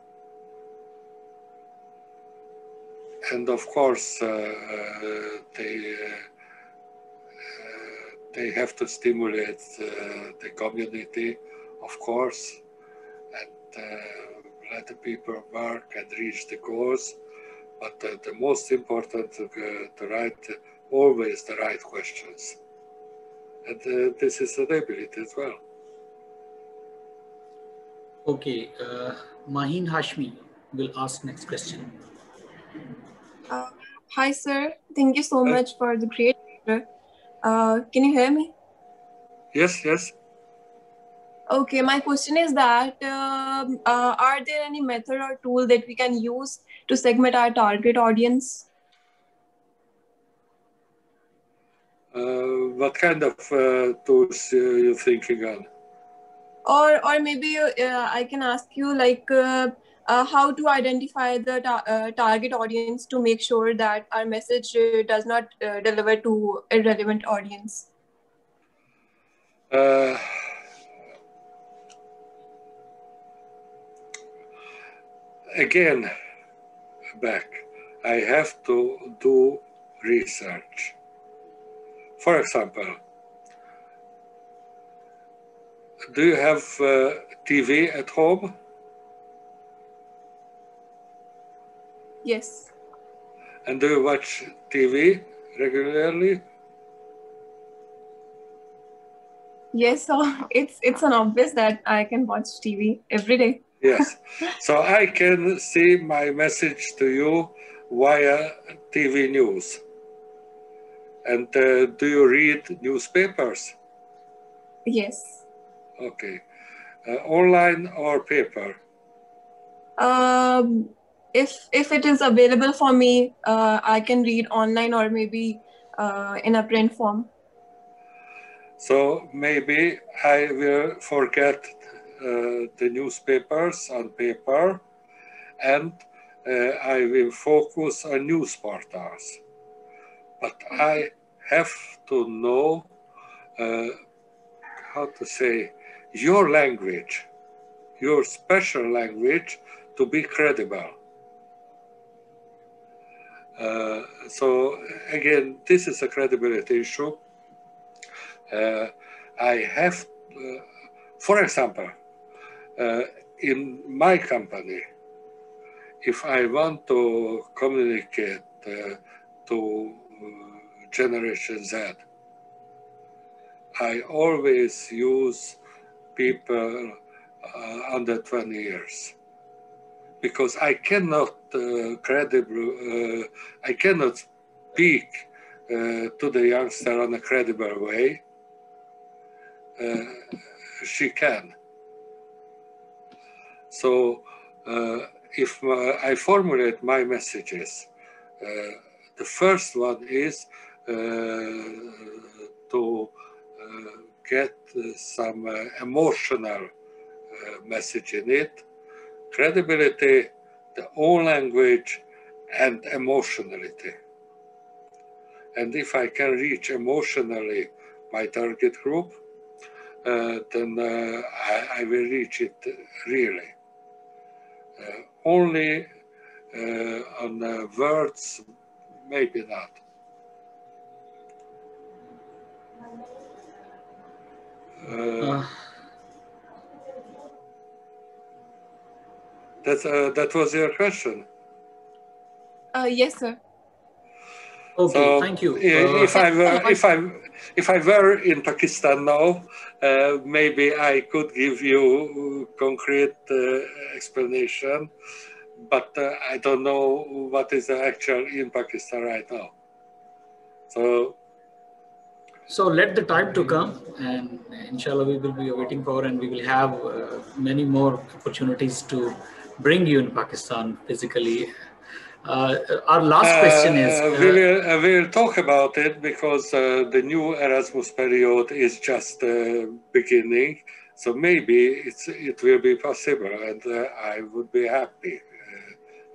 And of course, they have to stimulate the community, of course, and let the people work and reach the goals. But the most important to write always the right questions. And this is an ability as well. Okay, Maheen Hashmi will ask next question. Hi, sir. Thank you so much for the great lecture. Can you hear me? Yes, yes. Okay, my question is that are there any method or tool that we can use to segment our target audience? What kind of tools you're thinking on? Or maybe I can ask you like how to identify the target audience to make sure that our message does not deliver to irrelevant audience. Again, back, I have to do research. For example, do you have TV at home? Yes. And do you watch TV regularly? Yes, so it's an obvious that I can watch TV every day. Yes, so I can see my message to you via TV news. And do you read newspapers? Yes. Okay. Online or paper? If it is available for me, I can read online or maybe in a print form. So maybe I will forget the newspapers on paper, and I will focus on news portals. But I have to know how to say your language, your special language, to be credible. So again, this is a credibility issue. I have, for example, in my company, if I want to communicate to Generation Z, I always use people under 20 years, because I cannot I cannot speak to the youngster on a credible way. She can. So if I formulate my messages, the first one is to get some emotional message in it, credibility, the own language, and emotionality. And if I can reach emotionally my target group, then I will reach it really. Only on words, maybe not. That was your question. Yes, sir. Okay, So thank you. if I were in Pakistan now, maybe I could give you concrete explanation, but I don't know what is the actual in Pakistan right now. So let the time to come, and inshallah we will be waiting for, and we will have many more opportunities to bring you in Pakistan physically. Our last question is we will talk about it because the new Erasmus period is just beginning, so maybe it will be possible, and I would be happy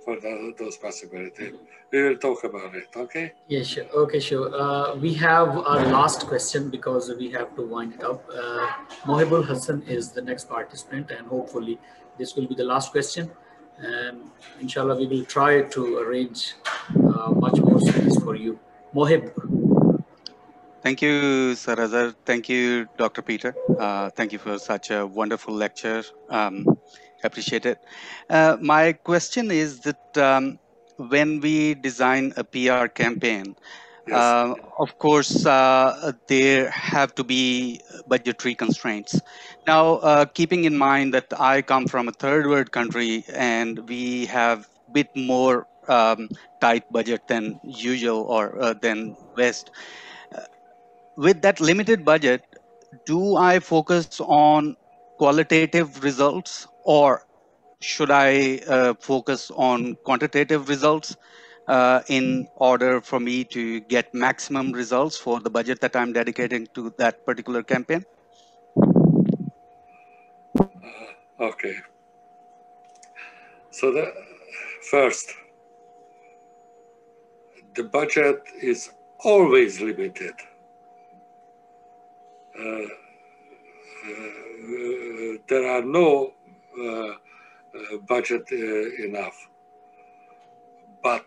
for those possibilities. We will talk about it, okay? Yeah, sure. Okay, sure. We have our last question because we have to wind it up. Mohibul Hassan is the next participant, and hopefully this will be the last question. And inshallah, we will try to arrange much more space for you. Mohib. Thank you, Sir Azhar. Thank you, Dr. Peter. Thank you for such a wonderful lecture. Appreciate it. My question is that when we design a PR campaign, Yes. of course, there have to be budgetary constraints. Now, keeping in mind that I come from a third world country and we have a bit more tight budget than usual or than West, with that limited budget, do I focus on qualitative results or should I focus on quantitative results in order for me to get maximum results for the budget that I'm dedicating to that particular campaign? Okay. So first, the budget is always limited. There are no budget enough. But,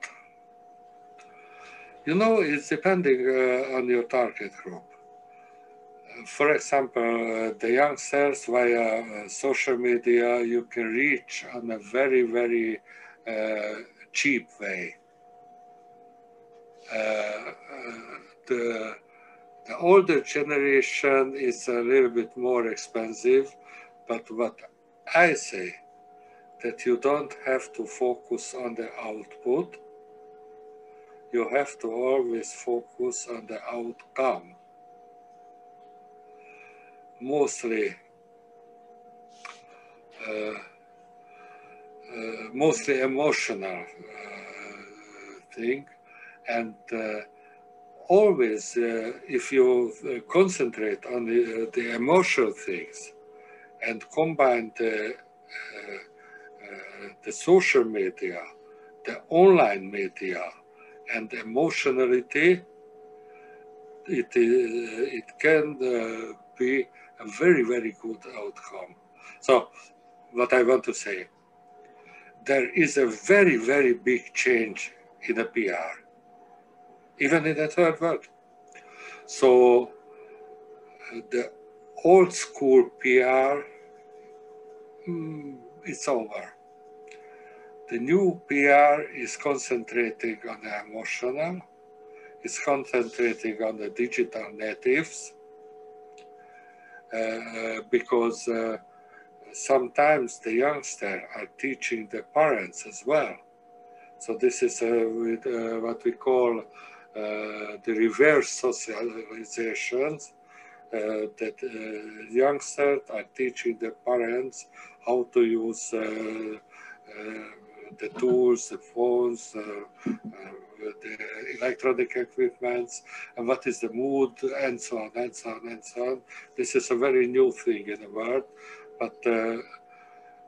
you know, it's depending on your target group. For example, the youngsters via social media, you can reach on a very, very cheap way. The older generation is a little bit more expensive, but what I say, that you don't have to focus on the output, you have to always focus on the outcome. Mostly emotional thing, and always if you concentrate on the emotional things and combine the social media, the online media, and emotionality, it can be a very, very good outcome. So what I want to say, there is a very, very big change in a PR, even in the third world. So the old school PR, it's over. The new PR is concentrating on the emotional, it's concentrating on the digital natives, because sometimes the youngsters are teaching the parents as well. So this is with what we call the reverse socializations, that youngsters are teaching the parents how to use the tools, the phones, the electronic equipments, and what is the mood, and so on, and so on, and so on. This is a very new thing in the world, but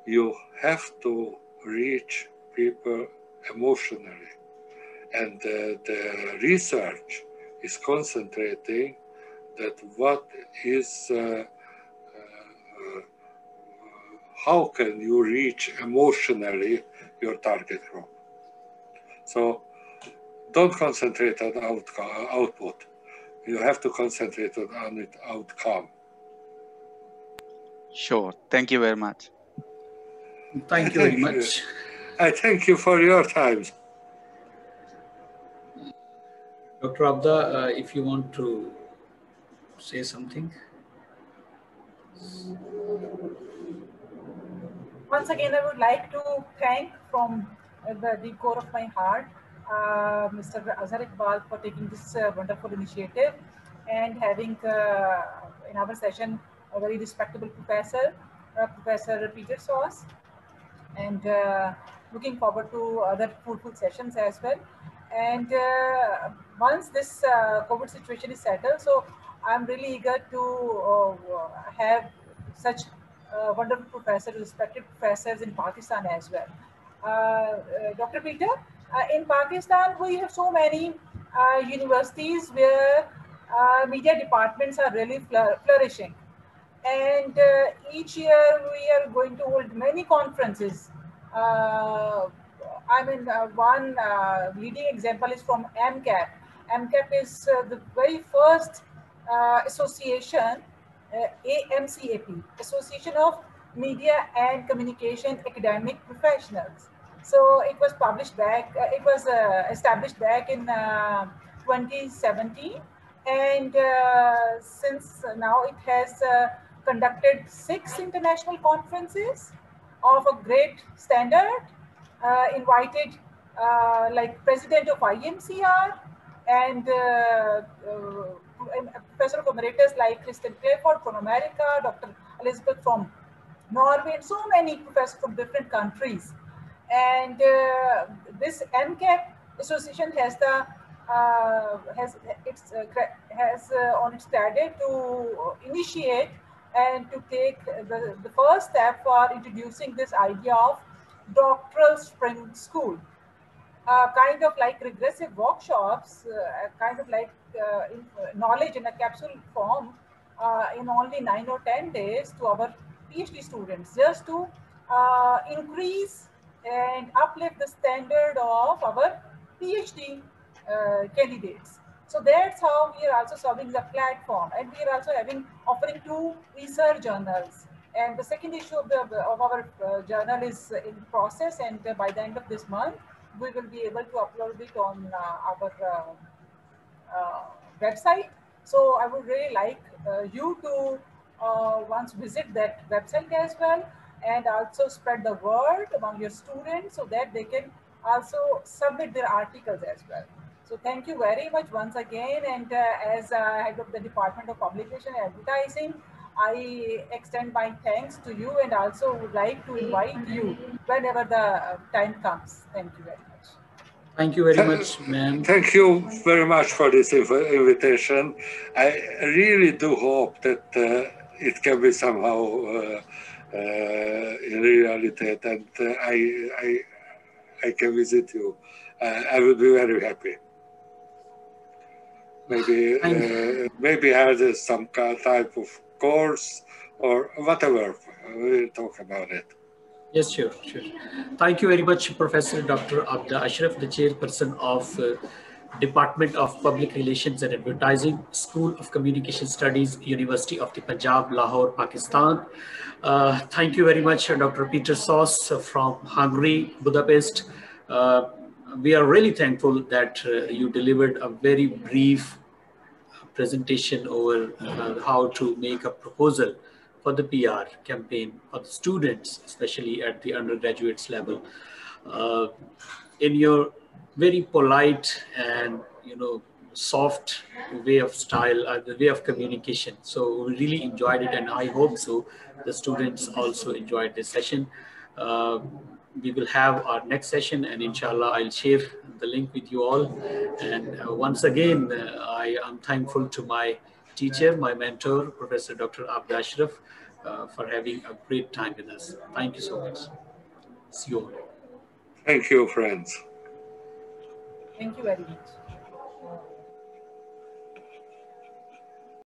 you have to reach people emotionally. And the research is concentrating that what is, how can you reach emotionally your target group? So don't concentrate on output. You have to concentrate on the outcome. Sure. Thank you very much. Thank you very much. I thank you for your time. Dr. Abda, if you want to say something. Once again, I would like to thank from the deep core of my heart Mr. Azhar Iqbal for taking this wonderful initiative and having in our session a very respectable professor, Professor Peter Sos, and looking forward to other fruitful sessions as well. And once this COVID situation is settled, so I'm really eager to have such wonderful professors, respected professors in Pakistan as well. Dr. Peter, in Pakistan, we have so many universities where media departments are really flourishing. And each year we are going to hold many conferences. One leading example is from MCAP. MCAP is the very first association, AMCAP, Association of Media and Communication Academic Professionals. So it was established back in 2017, and since now it has conducted 6 international conferences of a great standard, invited like president of IMCR and professor of emeritus like Kristen Clayford from America, Dr. Elizabeth from Norway, and so many professors from different countries. And this MCAP association has the on its credit to initiate and to take the first step for introducing this idea of doctoral spring school. Kind of like regressive workshops, kind of like knowledge in a capsule form in only 9 or 10 days to our PhD students, just to increase and uplift the standard of our PhD candidates. So that's how we are also serving the platform, and we are also offering 2 research journals. And the second issue of our journal is in process, and by the end of this month, we will be able to upload it on our website. So I would really like you to once visit that website as well, and also spread the word among your students so that they can also submit their articles as well. So thank you very much once again. And as head of the Department of Publication and Advertising, I extend my thanks to you, and also would like to invite you whenever the time comes. Thank you very much. Thank you very much, ma'am. Thank you very much for this invitation. I really do hope that it can be somehow in reality, and I can visit you. I will be very happy. Maybe have some type of course or whatever. We'll talk about it. Yes, sure. Thank you very much, Professor Dr. Abda Ashraf, the chairperson of Department of Public Relations and Advertising, School of Communication Studies, University of the Punjab, Lahore, Pakistan. Thank you very much, Dr. Peter Sos from Hungary, Budapest. We are really thankful that you delivered a very brief presentation over how to make a proposal for the PR campaign for the students, especially at the undergraduates level, in your very polite and soft way of style, the way of communication. So we really enjoyed it, and I hope so the students also enjoyed this session. We will have our next session, and inshallah I'll share the link with you all. And once again, I am thankful to my teacher, my mentor, Professor Dr. Abda Ashraf, for having a great time with us. Thank you so much. See you all. Thank you, friends. Thank you very much.